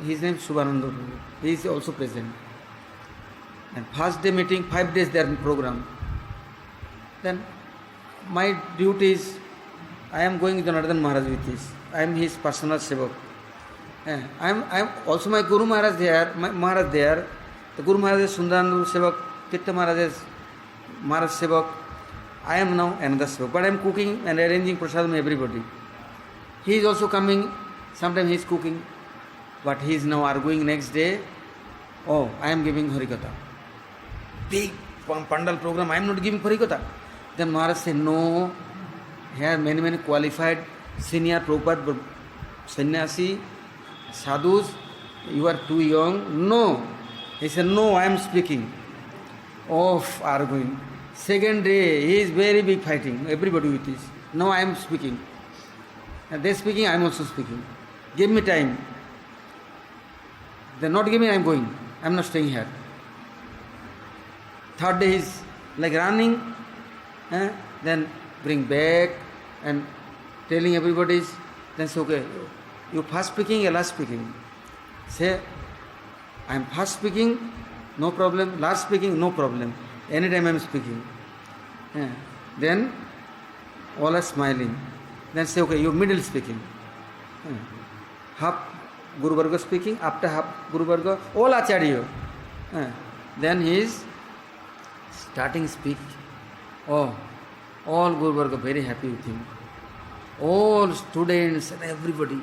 his name is Subhananda. He is also present. And first day meeting, 5 days their program. Then my duty is, I am going to Janardhan Maharaj with this. I am his personal sevak. I am also my Guru Maharaj there, my Maharaj there. The Guru Maharaj is Sundarananda sevak, Tirtha Maharaj is Maharaj sevak. I am now another sevak. But I am cooking and arranging prasadam everybody. He is also coming, sometimes he is cooking. But he is now arguing next day, oh, I am giving Harikatha. Big Pandal program, I am not giving Harikatha. Then Maharaj said, no, here many qualified senior Prabhupada sannyasi, sadhus, you are too young. No. He said, no, I am speaking. Of arguing. Second day, he is very big fighting, everybody with this. Now I am speaking. And they speaking, I am also speaking. Give me time. They not give me, I am going. I am not staying here. Third day is like running, then bring back and telling everybody, then say, okay, you first speaking, or last speaking. Say, I am first speaking, no problem. Last speaking, no problem. Anytime I am speaking. Then all are smiling. Then say, okay, you middle speaking. Half Guru Varga speaking, after half Guru Varga, all Acharya. Then he is starting speak. Oh, all Guru Varga very happy with him. All students and everybody.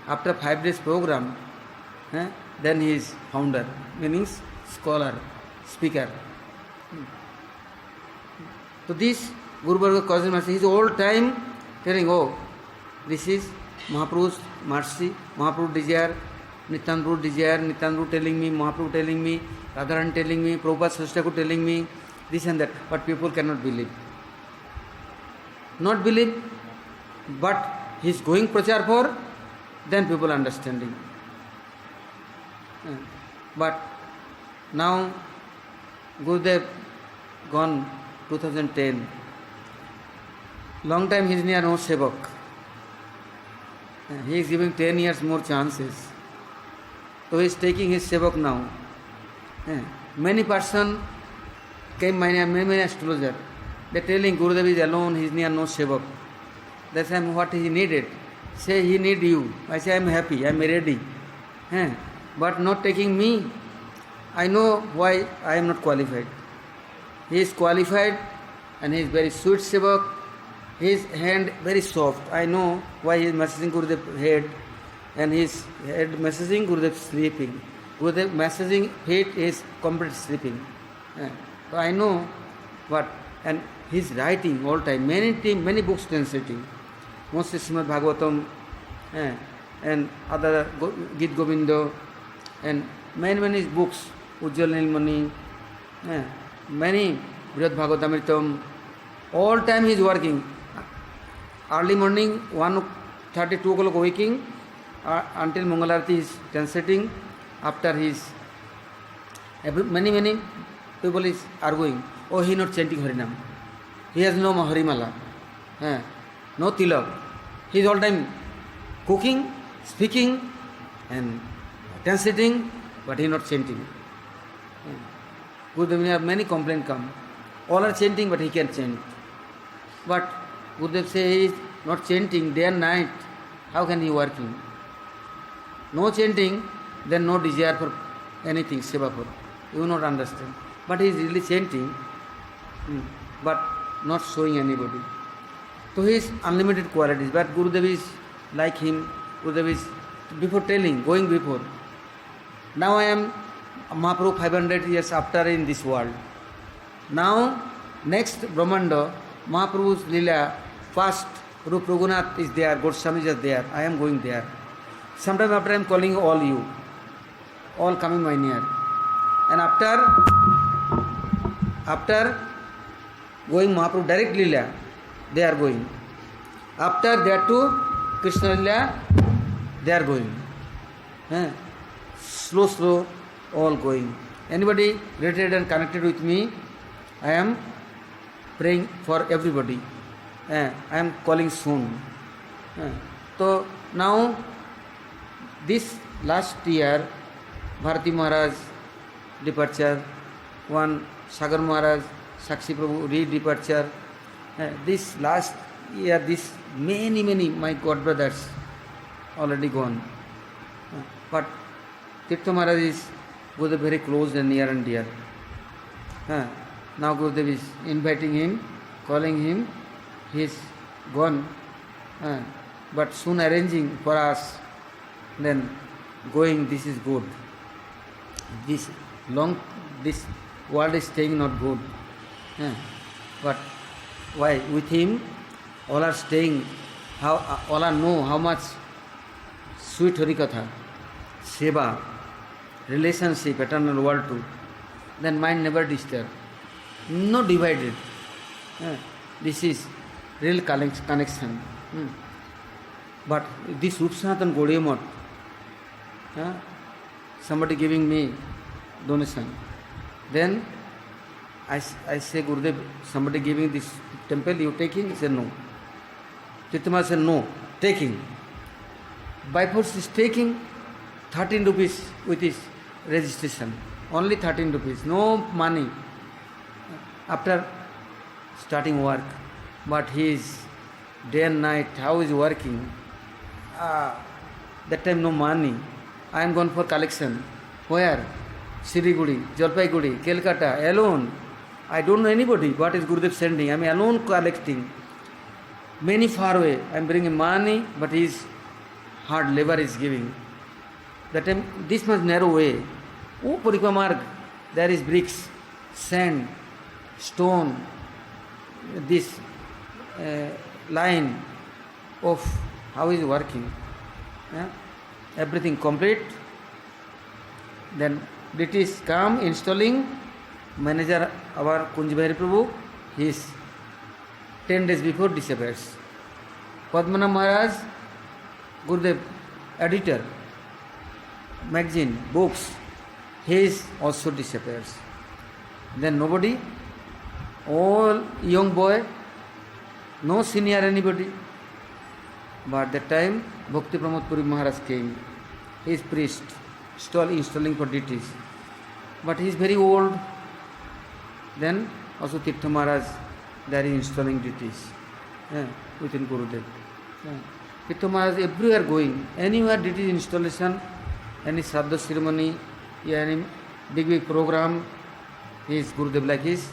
After 5 days program, then he is founder, meaning scholar, speaker. So this Guru Varga Cousin Master, he is all time telling, oh, this is Mahaprabhu's mercy, Mahaprabhu desire, Nityananda desire, Nityananda telling me, Mahaprabhu telling me, Radharan telling me, Prabhupada Srishtaku telling me, this and that. But people cannot believe. Not believe, but he is going prachar for, then people understanding. But now Gurudev gone 2010. long time he is near no sevak. He is giving 10 years more chances. So he is taking his sevak now. Many person came, many astrologer. They are telling Gurudev is alone, he is near no sevak. That's what he needed. Say he need you. I say I am happy, I am ready. But not taking me. I know why I am not qualified. He is qualified and he is very sweet sevak. His hand very soft. I know why he is messaging Gurudev head and his head messaging Gurudev sleeping. Gurudev messaging feet is complete sleeping. So I know what, and he is writing all time. Many books translating. Mostly Srimad Bhagavatam and other Gita Govinda and many books. Ujjwal Nilmani, many Brihad Bhagavatamritam. All time he is working. Early morning, 1:30, 2 o'clock waking, until Mangalarati is translating. After his, many people are going. Oh, he not chanting Harinam. He has no Harimala, no tilak. He is all time cooking, speaking, and translating, but he not chanting. Gurudev, many complaints come. All are chanting, but he can't chant. But Gurudev say he is not chanting day and night. How can he working? No chanting, then no desire for anything, seva for. You will not understand. But he is really chanting, but not showing anybody. So he is unlimited qualities. But Gurudev is like him. Gurudev is before telling, going before. Now I am Mahaprabhu 500 years after in this world. Now, next Brahmanda, Mahaprabhu's Leela, first Rup Raghunath is there, Goswami is there, I am going there. Sometime after I am calling all you, all coming my near. And after going Mahaprabhu direct Leela, they are going. After that to Krishna Leela, they are going. Slow, all going. Anybody related and connected with me, I am praying for everybody. I am calling soon. So now, this last year, Bharati Maharaj departure, one Sagar Maharaj, Sakshi Prabhu re-departure. This last year, this many my god brothers already gone. But Tirtha Maharaj is Gurudev very close and near and dear. Now Gurudev is inviting him, calling him. He is gone, but soon arranging for us. Then going. This is good. This world is staying not good. But why with him? All are staying. All are know how much sweet Harikatha, seva, relationship, eternal world too. Then mind never disturbed. No divided. This is real connection. But this Rup Sanatan Gaudiya Math, somebody giving me donation. Then I say, Gurudev, somebody giving this temple, you taking? He said, no. Tirtha Maharaj said, no, taking. By force is taking 13 rupees with his registration. Only 13 rupees, no money. After starting work, but he is day and night, how is working? That time no money. I am gone for collection. Where? Siliguri, Jalpaiguri, Kolkata, alone. I don't know anybody. What is Gurudev sending? I am alone collecting. Many far away. I am bringing money, but his hard labor is giving. That time, this much narrow way. Oh, Parikramarg, there is bricks, sand, stone, this line of how is working. Everything complete. Then British come installing manager our Kunj Bihari Prabhu. He is 10 days before disappears. Padmanabh Maharaj, Gurudev, editor, magazine, books, he is also disappears. Then nobody, all young boy, no senior anybody. But that time Bhakti Pramod Puri Maharaj came. He is priest, installing for deities. But he is very old. Then also Tirtha Maharaj, there is installing deities within Gurudev. Tirtha Maharaj everywhere going, anywhere deity installation, any Shraddha ceremony, any big program, his Gurudev like his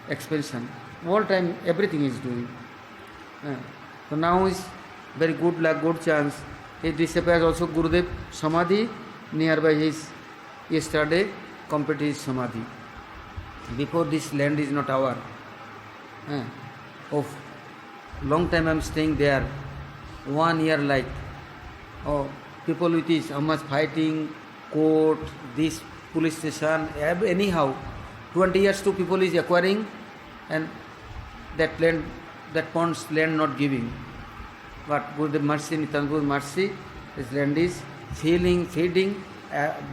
expansion. All time everything is doing. So now is very good luck, good chance. He disappears also Gurudev Samadhi nearby his yesterday completed his Samadhi. Before this land is not our. Of long time I am staying there. 1 year like. Oh, people with this, how much fighting, court, this police station, anyhow. 20 years to people is acquiring and that land, that pond's land not giving. But Gurudev mercy, Nityananda mercy, this land is feeding,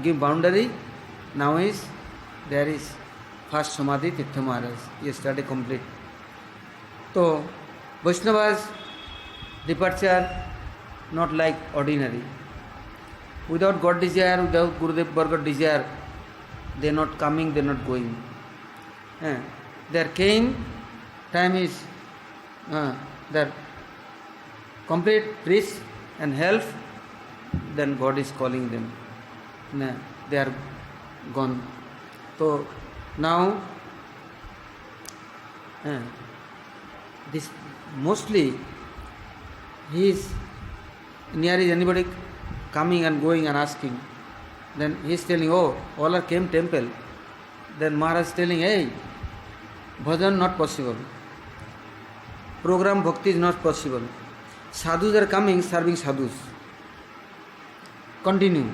give boundary. Now is, there is first Samadhi Tirtha Maharaj, yesterday complete. So, Vaishnavas departure not like ordinary. Without God desire, without Gurudev Bhargava desire, they are not coming, they are not going. There came, time is their complete peace and health, then God is calling them. They are gone. So now this mostly he is near is anybody coming and going and asking. Then he is telling, oh, all are came temple. Then Maharaj is telling, hey, bhajan not possible. Program bhakti is not possible. Sadhus are coming, serving sadhus. Continue.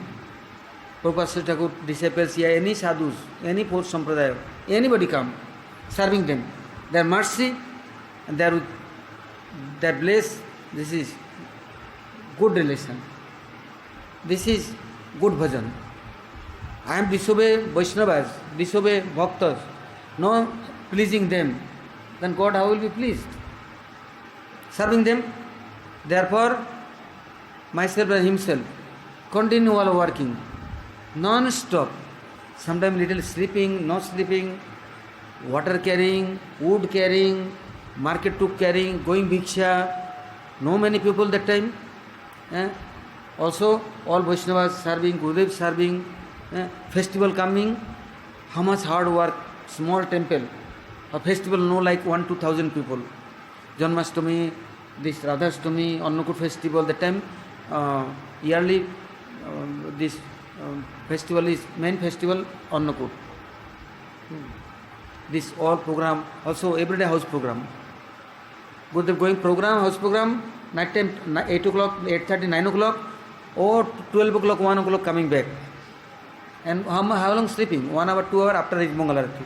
Prabhupada Thakur, disciples, any sadhus, any fourth sampradaya, anybody come, serving them. Their mercy and their bliss, this is good relation. This is good bhajan. I am disobey Vaishnavas, disobey Bhaktas, no pleasing them. Then God how will be pleased? Serving them. Therefore, myself and himself, continual working, non-stop. Sometimes little sleeping, not sleeping, water carrying, wood carrying, market to carrying, going bhiksha. No many people that time. Also, all Vaishnavas serving, Gurudev serving, festival coming. How much hard work, small temple. A festival no like 1,000-2,000 people. Janmashtami, this Radhashtami, Annakut festival, that time yearly this festival is main festival Annakut. This all program, also everyday house program. Gurudev going program, house program, night time 8 o'clock, 8:30, 9 o'clock, or 12 o'clock, 1 o'clock coming back. And how long sleeping? 1 hour, 2 hours after his Mangalarati.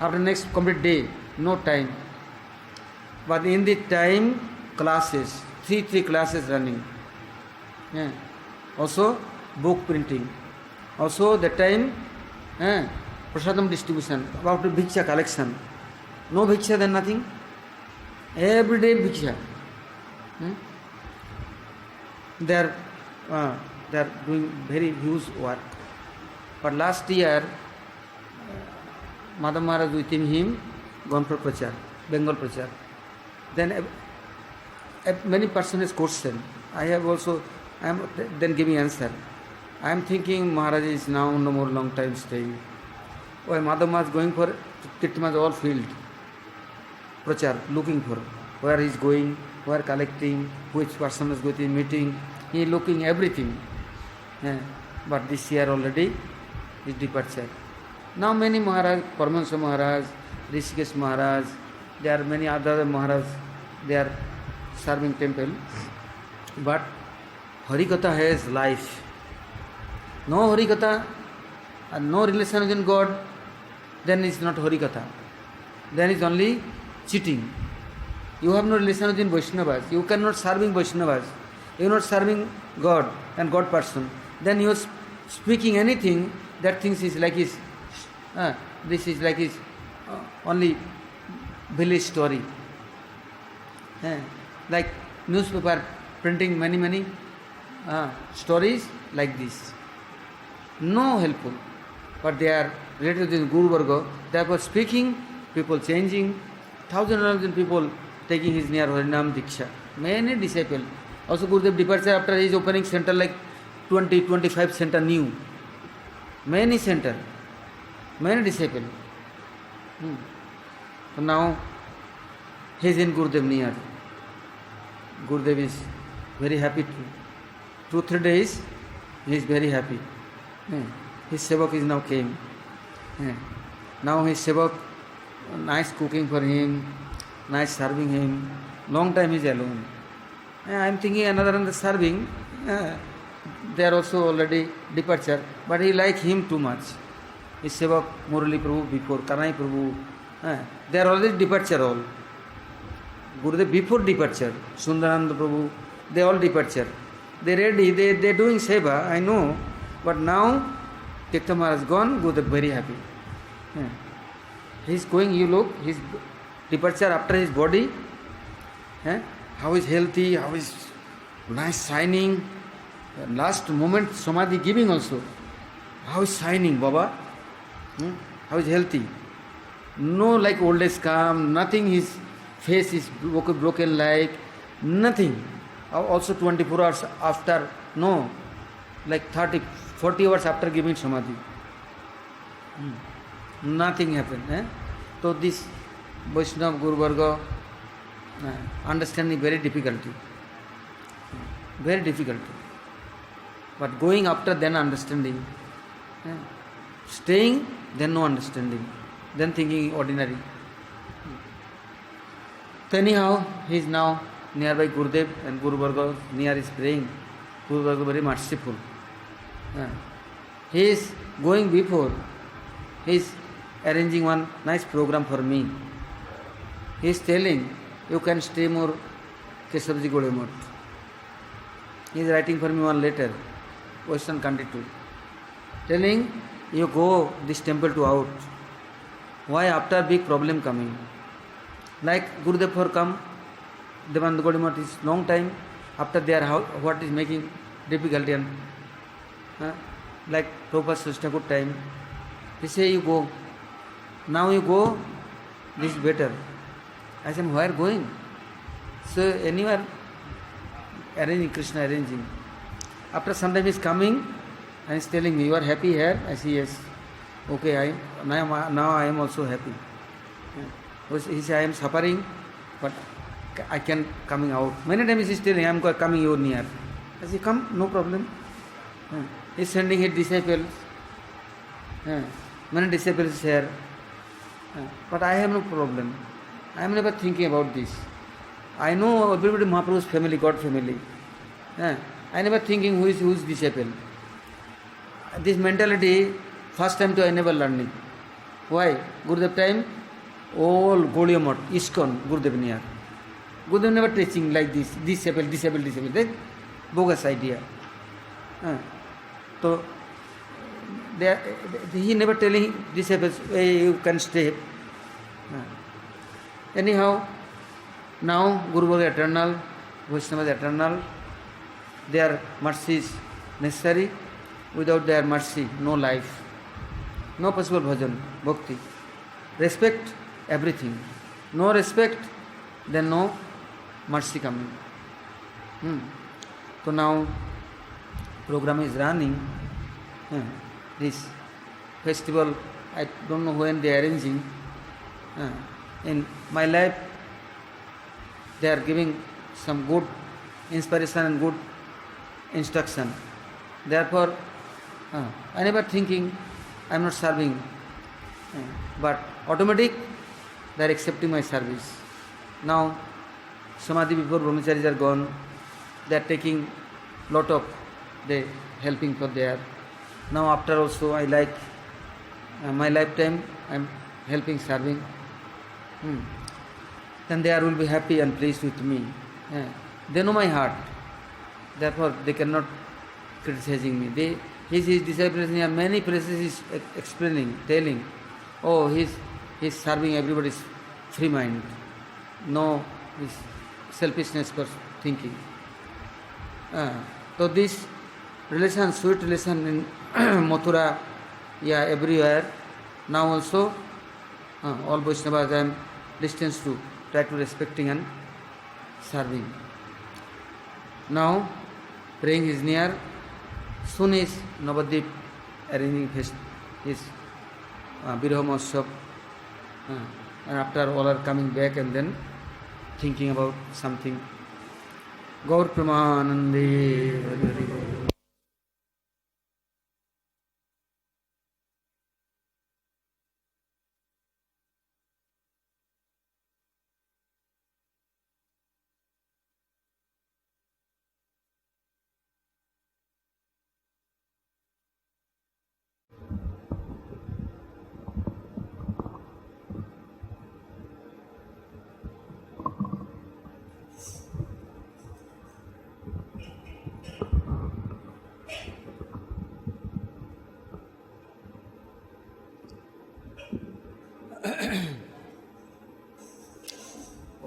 After next complete day, no time. But in the time, classes, three classes running. Also, book printing. Also, the time, prasadam distribution, about the bhiksha collection. No bhiksha, then nothing. Every day bhiksha. They are doing very huge work. But last year, Madhav Maharaj with him gone for Prachar, Bengal Prachar. Then many persons question. I am then giving answer. I am thinking Maharaj is now no more long time staying. Why Madhav Maharaj going for Tirtha Maharaj all field. Prachar, looking for where he is going, where collecting, which person is going to meeting. He is looking everything. But this year already is departure. Now many Maharaj, Paramahansa Maharaj, Rishikesh Maharaj, there are many other Maharaj, they are serving temple. But Harikatha has life. No Harikatha and no relation with God, then it's not Harikatha. Then it's only cheating. You have no relation with Vaishnavas. You cannot serving Vaishnavas. You are not serving God and God person. Then you are speaking anything, that thing is like his, this is like his only village story. Like newspaper printing many stories like this. No helpful. But they are related to Guru Varga. Therefore speaking, people changing, thousand people taking his near Harinam Diksha. Many disciples. Also Gurudev departure after his opening center like 20-25 center new. Many center. Many disciples. So now he is in Gurudev near. Gurudev is very happy too. 2-3 days he is very happy. His sevak is now came. Now his sevak, nice cooking for him, nice serving him. Long time he is alone. I am thinking another than the serving, they are also already departure, but he like him too much. His sevak, Murali Prabhu before, Kanai Prabhu, they are already departure all. Gurudev before departure, Sundarananda Prabhu, they all departure. They ready, they doing seva, I know, but now Tirtha Maharaj gone, Gurudev very happy. He is going, you look, his departure after his body, how is healthy, how is nice shining. Last moment Samadhi giving also. How is shining, Baba? How is healthy? No like old age come, nothing, his face is broken like, nothing. Also 24 hours after, no, like 30-40 hours after giving Samadhi. Nothing happened. So this Vaishnava Guru Varga understanding very difficulty. Very difficult. But going after then understanding. Staying then no understanding. Then thinking ordinary. So anyhow, he is now nearby Gurudev and Guru Varga near is praying. Guru Varga very merciful. He is going before. He is arranging one nice program for me. He is telling, you can stay more Keshavji Godemot. He is writing for me one letter, Western country too. Telling, you go this temple to out. Why after big problem coming? Like Gurudev for come, Devananda Godemot is long time. After they are what is making difficulty and like Prabhupada such a good time. He say you go. Now you go, this is better. I said, where going? So anywhere arranging, Krishna arranging. After some time he is coming and he is telling me, you are happy here? I say, yes. Okay, now I am also happy. He said, I am suffering, but I can coming out. Many times he is telling, I am coming you near. I say, come, no problem. He is sending his disciples. Many disciples here. But I have no problem. I am never thinking about this. I know everybody Mahaprabhu's family, God family. I never thinking who is disciple. This mentality, first time to I never learning. Why? Gurudev time, all Gaudiya Math, ISKCON, Gurudev near. Gurudev never teaching like this, disciple. That bogus idea. So, he never telling disciples, hey, you can stay. Anyhow, now Guru Varga eternal, Vaishnava is eternal. Their mercy is necessary. Without their mercy, no life. No possible bhajan, bhakti. Respect everything. No respect, then no mercy coming. So now program is running. This festival, I don't know when they are arranging. In my life, they are giving some good inspiration and good instruction. Therefore, I never thinking I am not serving, but automatic they are accepting my service. Now, Samadhi before Brahmacharis are gone, they are taking lot of they helping for their. Now after also I like my lifetime I am helping serving. Then they will be happy and pleased with me. They know my heart. Therefore they cannot criticizing me. His disciples in many places is explaining, telling, oh, he's serving everybody's free mind. No, he's selfishness for thinking. So this relation, sweet relation in Mathura, yeah, everywhere. Now also, all Vaishnavas I am listening to, try to respecting and serving. Now, praying is near. Soon is Navadip arranging his Viraha Mahotsav. And after all are coming back and then thinking about something. Gaur Pramanande Hari Hari Bol.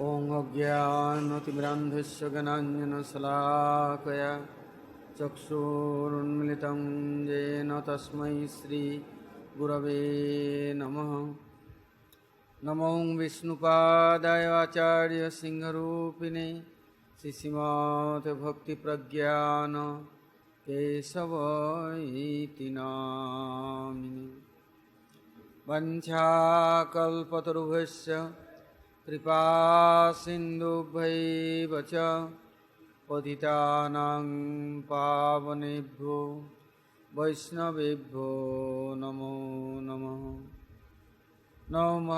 Om Ajnanatimirandhasya Gananjana Salakaya Chakshurunmilitam Jena Tasmai Sri Gurave Namaha. Namo Vishnupadaya Acharya Singharupine Sissimate Bhakti Pragyana Kesavaiti Namini Vanchakalpatarubhasya Kripa Sindhubhaiva cha Patitanang Pavanebhyo Vaishnavebhyo Namo Namaha. Namo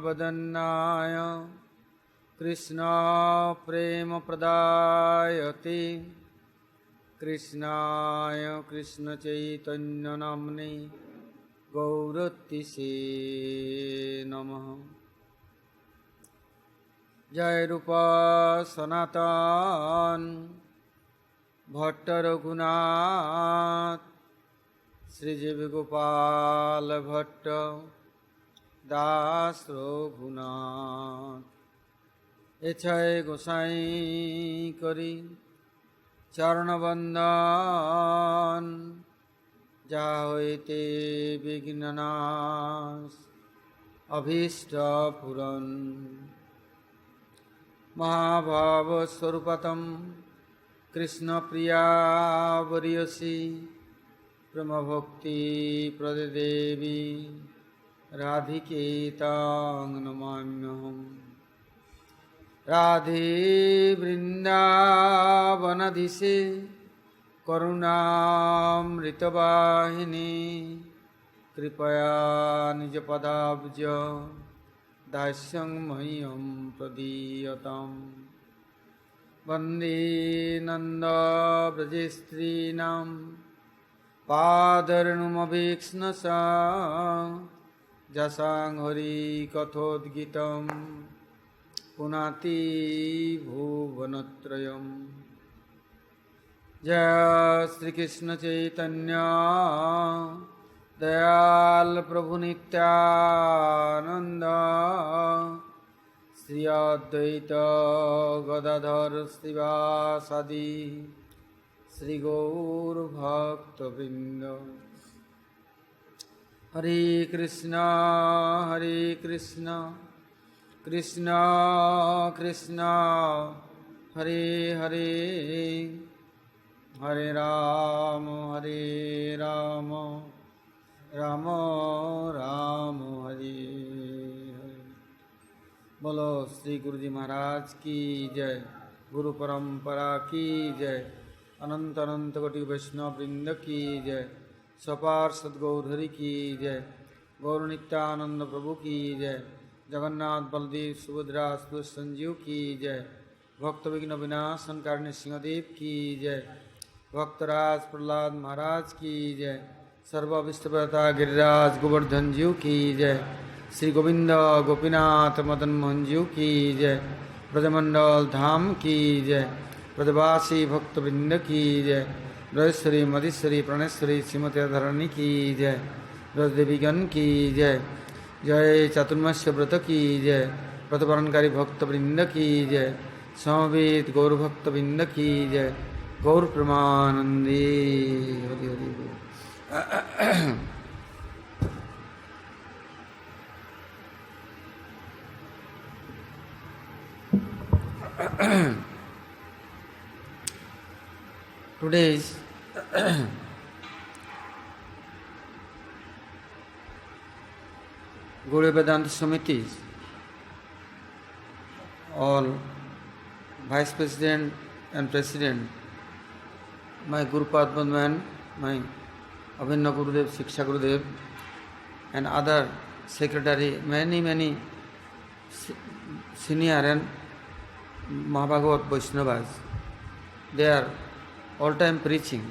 Vadannaya Krishna Prema Pradayate Krishnaya Krishna Chaitanya Namne Gauratise Namaha. Jai Rupa Sanatan Bhatta Raghunath Sri Jiva Gopal Bhatta Das Raghunath Echai Gosai Kari Charanabandan Jahoite Vignanas Abhishta Puran Mahabhava Swarupatam Krishna Priya Variyasi Prama Bhakti Pradadevi Radhiketang Namamyaham. Radhe Vrindavanadhise Karunamritavahini Kripaya Nijapadabja Dasyang Mayam Pradiyatam. Vande Nanda Brajestrinam Padarnumabhiksnasa Jasang Hari Kathodgitam Punati Bhuvanatrayam. Jaya Sri Krishna Chaitanya Dayal Prabhu Nityananda Sri Advaita Gadadhar Srivasadi Sri Gaur Bhakta Vrinda. Hare Krishna Krishna Krishna Hare Hare Hare Rama Rama Rama Hare Hare. Bolo Sri Guruji Maharaj ki jai, Guru Parampara ki jai, Ananta Ananta Koti Vaishnava Vrinda ki jai, Sapar Sadgaur Hari ki jai, Gaur Nityananda Prabhu ki jai, Jagannath Baldev Subhadra Astur Sanjeev ki jai, Bhakta Vigna Vinasan Karni Singhadev ki jai, Bhaktaraj Prahlad Maharaj ki jai, Sarva Vishtaprata Giriraj Govardhan Ji ki jai, Sri Govinda Gopinath Madan Mohan Ji ki jai, Brajamandal Dham ki jai, Brajavasi Bhakta Vrinda ki jai, Rajeshwari Madheshwari Praneshwari Srimati Radharani ki jai, Rajdevigan ki jai, Jai Chaturmasya Vrata ki jai, Vrataparanakari Bhakta Vrinda ki jai, समवेत गौर भक्त बिंद की जय। गौर प्रमानंदी हरि हरि बोल। Today's Guru Vedanta Samitis, all Vice President and President, my Guru Padman, my Abhinna Gurudev, Shiksha Gurudev, and other secretary, many senior and Mahabhagavat Vaishnavas, they are all time preaching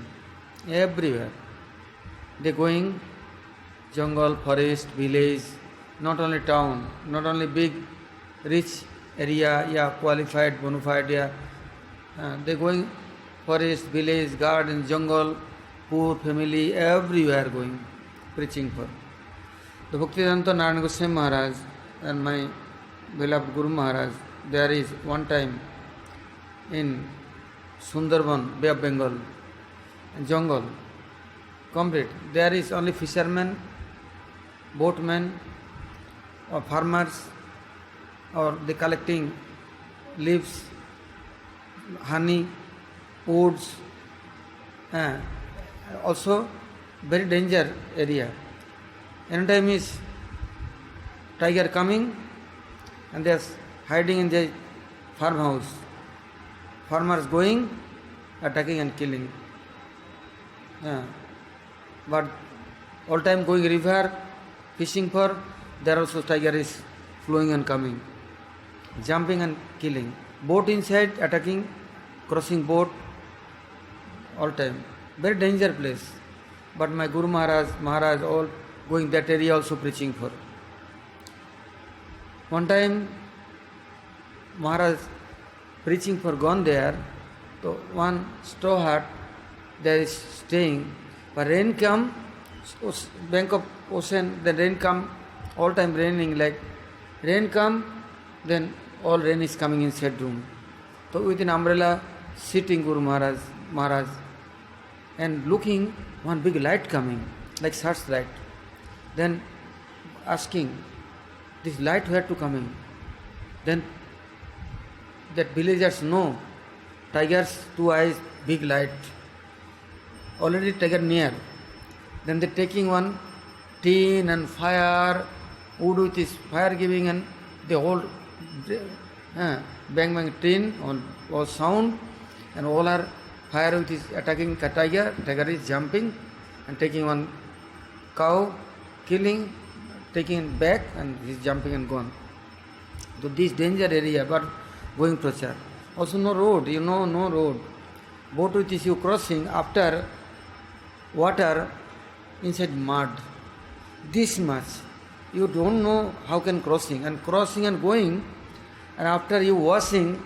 everywhere. They going jungle, forest, village, not only town, not only big, rich area, yeah, qualified, bona fide, yeah. They going forest, village, garden, jungle, poor family, everywhere going, preaching for. The Bhaktivedanta Narayana Goswami Maharaj and my beloved Guru Maharaj, there is one time in Sundarban, Bay of Bengal, jungle, complete. There is only fishermen, boatmen, or farmers, or they collecting leaves, honey, woods, also very danger area. Anytime is tiger coming and they are hiding in the farmhouse. Farmers going, attacking and killing. But all time going river, fishing for, there also tiger is flowing and coming, jumping and killing. Boat inside, attacking, crossing boat, all time. Very danger place. But my Guru Maharaj, all going that area also preaching for. One time, Maharaj preaching for gone there, so one straw hut there is staying. But rain come, bank of ocean, then rain come, all time raining, like rain come, then all rain is coming inside room. So with an umbrella, sitting Guru Maharaj, and looking one big light coming, like such light. Then asking, this light where to coming? Then that villagers know, tiger's two eyes, big light. Already tiger near. Then they taking one tin and fire, wood with this fire giving, and they hold bang tin all sound, and all are fire with is attacking tiger. Tiger is jumping and taking one cow, killing, taking it back, and he is jumping and gone. So this danger area, but going prachar. Also no road, no road. Boat with is you crossing after water inside mud. This much. You don't know how can crossing and going, and after you washing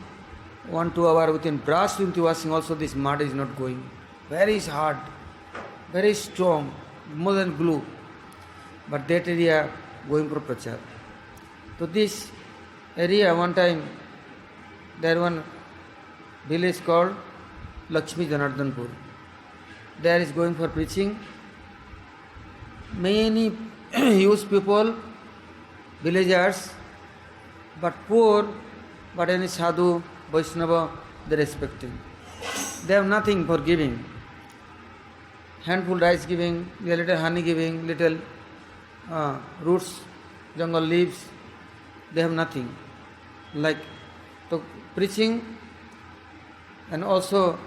1-2 hours within brush with washing also this mud is not going. Very hard, very strong, more than glue. But that area going for prachar. So this area one time there one village called Lakshmi Janardhanpur. There is going for preaching. Many huge people, villagers, but poor, but any sadhu, Vaishnava, they respecting. They have nothing for giving. Handful rice giving, little honey giving, little roots, jungle leaves, they have nothing. Like so preaching and also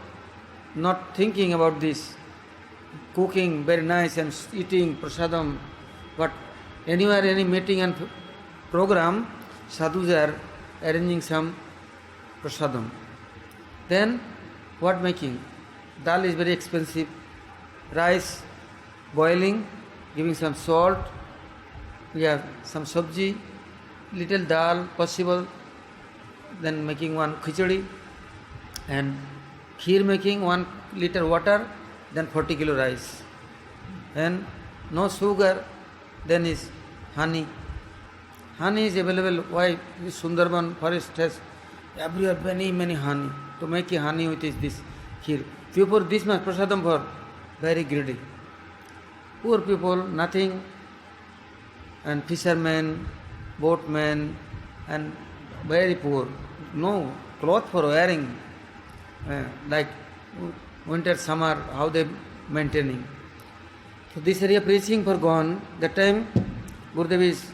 not thinking about this, cooking very nice and eating prasadam, but anywhere any meeting and program, sadhus are arranging some prasadam. Then what making? Dal is very expensive, rice boiling, giving some salt, some sabji, little dal possible, then making one khichdi, and kheer making 1 liter water, then 40 kilo rice, and no sugar, then is honey. Honey is available. Why? This Sundarban forest has everywhere many honey. To make a honey with this kheer. People this much prasadam for very greedy. Poor people, nothing, and fishermen, boatmen, and very poor. No cloth for wearing, like winter, summer, how they maintaining. So this area preaching for gone. That time Gurudev is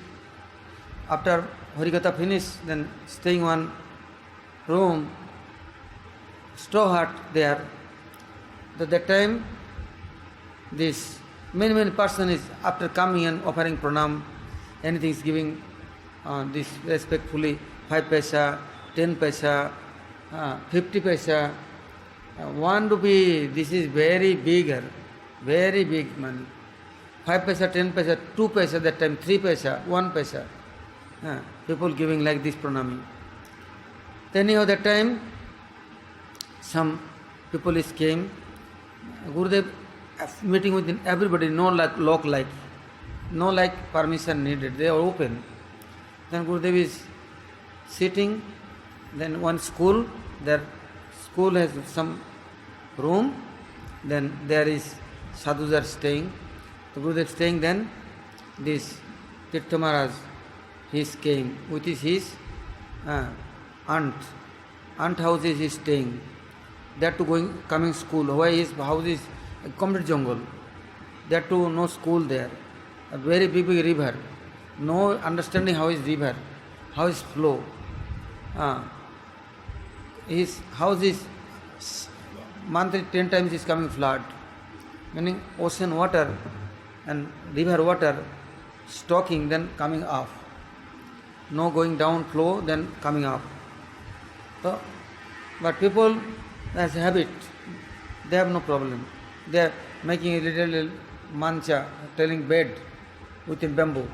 after Harikatha finished, then staying one room, straw hut there. So that time this many person is after coming and offering pranam, anything is giving this respectfully 5 paisa, 10 paisa, 50 paisa, 1 rupee. This is very big money. 5 paisa, 10 paisa, 2 paisa that time, 3 paisa, 1 paisa. People giving like this pranami. Then anyhow that time some people is came. Gurudev meeting with everybody, no like permission needed. They are open. Then Gurudev is sitting. Then one school, their school has some room. Then there is sadhus are staying. So Gurudev staying. Then this Tirtha Maharaj, he came with his aunt house is he staying. That to coming school. Why his house is a complete jungle. That too no school there. A very big river. No understanding how is river, how is flow. His house is monthly 10 times is coming flood. Meaning ocean water and river water stocking, then coming off. No going down flow, then coming up. So, but people as habit, they have no problem. They are making a little mancha, telling bed within bamboo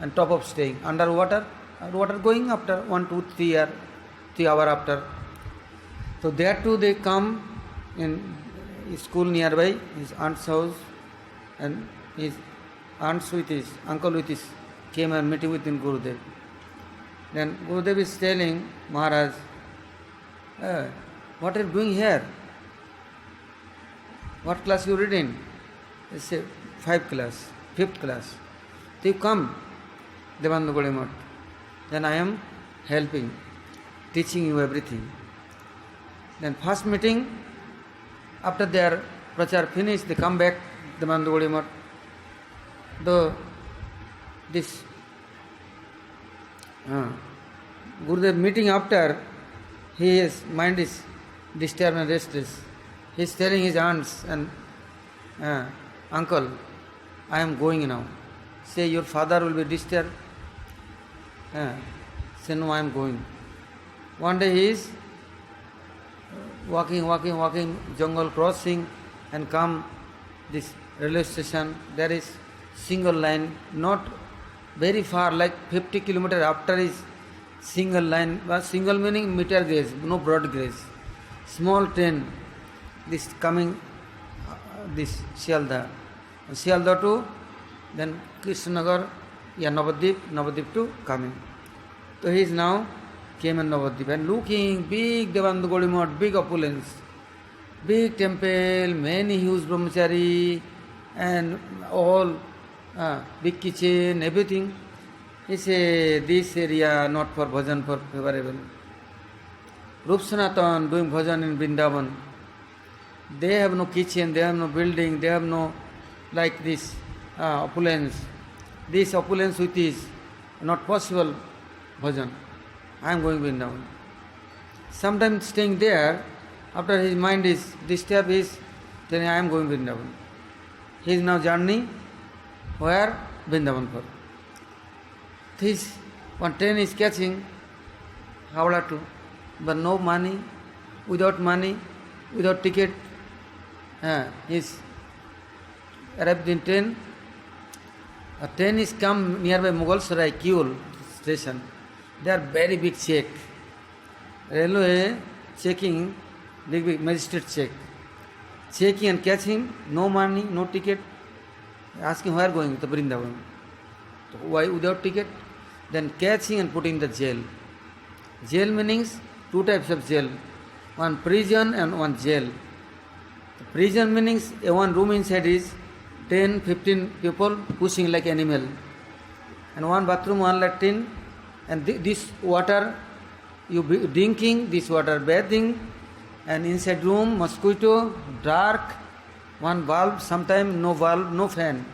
and top of staying under water going after 1, 2, 3 hour after. So there too they come in school nearby, his aunt's house, and his aunt's with his uncle with his came and meeting with him Gurudev. Then Gurudev is telling Maharaj, what are you doing here? What class you reading? He said, 5th class. So you come, Devananda Gaudiya Math. Then I am helping, teaching you everything. Then first meeting, after their prachar finished, they come back, Devananda Gaudiya Math. This Gurudev meeting after, his mind is disturbed and restless. He is telling his aunts and uncle, I am going now. Say your father will be disturbed. Say no, I am going. One day he is walking, jungle crossing and come this railway station. There is single line, not very far, like 50 kilometers after is single line. Single meaning meter gauge, no broad gauge. Small train, this coming, this Sialdah to then Krishnanagar, Navadvip to coming. So he is now came in Navadvip and looking big Devananda Gaudiya Math, big opulence, big temple, many huge brahmachari and all big kitchen, everything. He say this area not for bhajan, for favorable. Rup Sanatan doing bhajan in Vrindavan. They have no kitchen, they have no building, they have no like this opulence. This opulence with is not possible bhajan. I am going Vrindavan. Sometimes staying there, after his mind is disturbed, is then I am going Vrindavan. He is now journey where? Vrindavan for. This one train is catching Howrah to, but no money, without ticket. He is arrived in train. A train is come nearby Mughal Sarai Kiul station. They are very big check. Railway checking, big magistrate check. Checking and catching, no money, no ticket. Asking where going to Vrindavan. Why without ticket? Then catching and putting in the jail. Jail meanings two types of jail, one prison and one jail. Prison means one room inside is 10, 15 people pushing like animal, and one bathroom, one latrine, and this water you drinking, this water bathing, and inside room mosquito, dark, one bulb, sometime no bulb, no fan,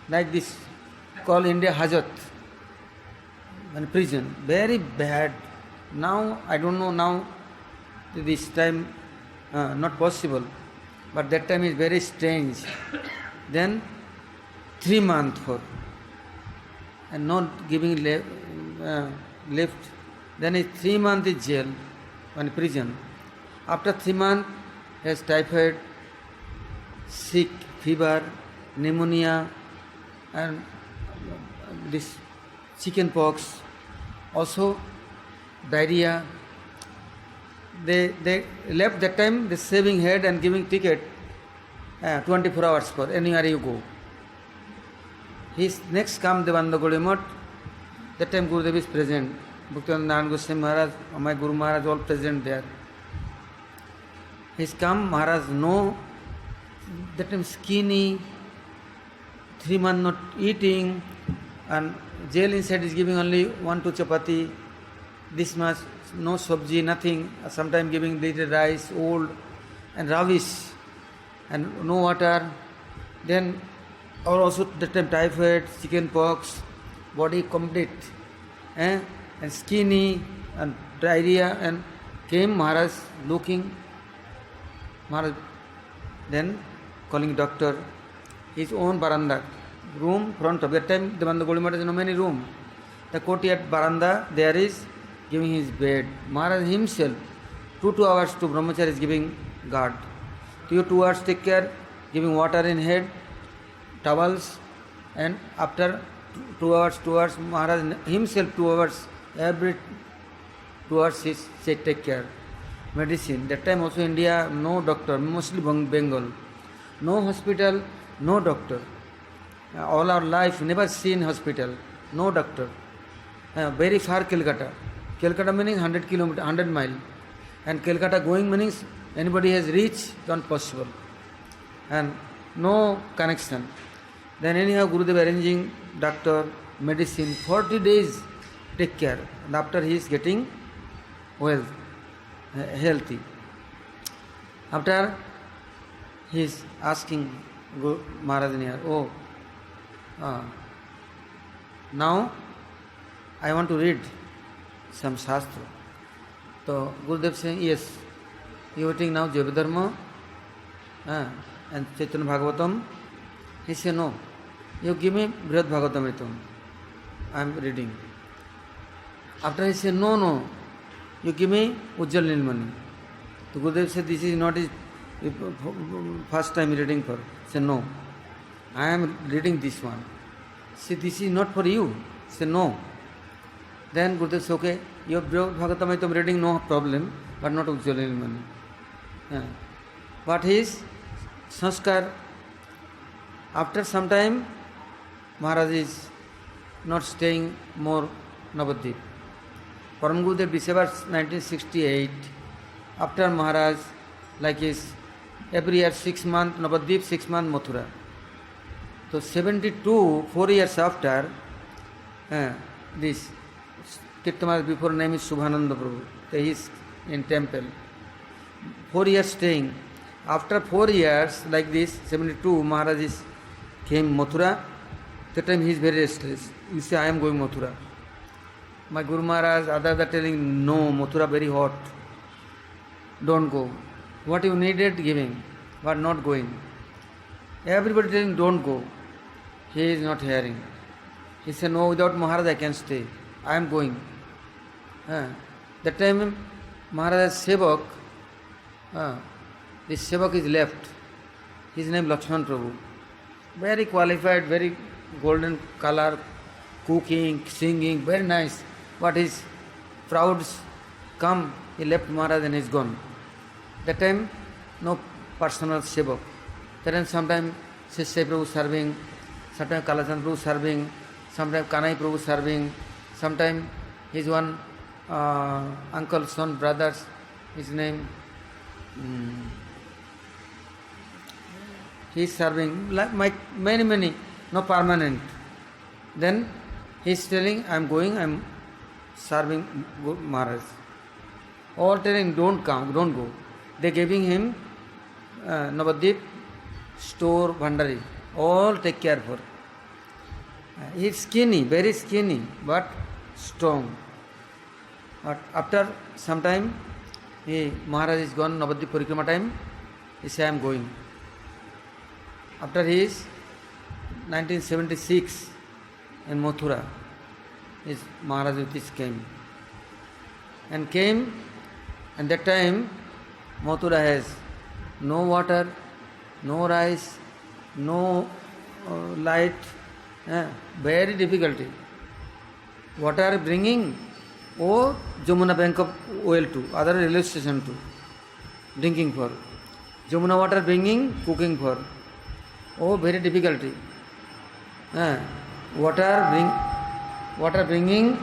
like this, called India Hajat, and prison, very bad. Now I don't know now, this time not possible, but that time is very strange. Then 3 months for, and not giving lift. Then is 3 months is jail, one prison. After 3 months, he has typhoid, sick, fever, pneumonia, and this chicken pox, also diarrhea. They left that time, they saving head and giving ticket 24 hours for anywhere you go. His next come Devanda Gaudiya. That time Gurudev is present. Bhaktivinoda Narayan Goswami Maharaj, my Guru Maharaj, all present there. He's come, Maharaj, no, that time skinny, 3 months not eating, and jail inside is giving only 1-2 chapati, this much, no sabji, nothing, sometimes giving little rice, old, and rubbish, and no water. Then, or also that time typhoid, chicken pox, body complete, and skinny, and diarrhea, and came Maharaj looking, Maharaj then calling doctor, his own baranda, room front of that time, Devanda Gaudiya has no many room. The courtyard baranda, there is giving his bed. Maharaj himself, 2 hours to brahmachari is giving guard. 2 hours take care, giving water in head, towels, and after 2 hours, Maharaj himself 2 hours, every 2 hours he take care. Medicine. That time also India, no doctor, mostly Bengal. No hospital, no doctor. All our life, never seen hospital, no doctor. Very far Calcutta. Calcutta meaning 100 kilometer, 100 mile. And Calcutta going means anybody has reached, not possible. And no connection. Then anyhow Gurudev arranging doctor, medicine, 40 days take care. And after he is getting well, healthy. After he is asking Maharaj near, now I want to read some Shastra. So Gurudev saying, yes, you are reading now Jaiva and Chaitanya Bhagavatam. He said, no, you give me Brihad Bhagavatam. I am reading. After he said, no, you give me Ujjal Nilmani. So Gurudev said, this is not his first time reading for. He said, no, I am reading this one. He said, this is not for you. He said, no. Then Gurudev said, okay, your Bhagavatam I am reading, no problem, but not Ujjal Nilmani. But his sanskar, after some time, Maharaj is not staying more Navadvip. Param Gurudev, December 1968, after Maharaj, like his every year 6 months Navadvip, 6 months Mathura. So 72, 4 years after, this Kirtan before name is Subhananda Prabhu. He is in temple. 4 years staying. After 4 years like this, 72, Maharaj is came Mathura. That time he is very restless. He say, I am going Mathura. My Guru Maharaj, others are telling, no, Mathura very hot. Don't go. What you needed, giving, but not going. Everybody telling, don't go. He is not hearing. He said, no, without Maharaj I can stay. I am going. That time Maharaj's Sevak, this Sevak is left. His name Lakshman Prabhu. Very qualified, very golden color, cooking, singing, very nice. But his crowds come, he left Maharaj and he is gone. That time, no personal Sevak. That time sometimes Sisai Prabhu serving, sometimes Kalachandra Prabhu serving, sometimes Kanai Prabhu serving, sometimes his one uncle, son, brothers, his name. He is serving like many, no permanent. Then he is telling, I am going, I am serving Maharaj. All telling, don't come, don't go. They giving him Navadip store Bhandari. All take care for. He is skinny, very skinny, but strong. But after some time, Maharaj is gone, Navadip Parikrama time, he said, I am going. After his 1976 in Mathura, his Maharaj Yudhishthira came, and that time Mathura has no water, no rice, no light, very difficulty. Water bringing, Jamuna bank of oil to, other railway station to, drinking for. Jamuna water bringing, cooking for. Very difficulty. Water bringing,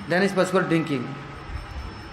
then is possible drinking.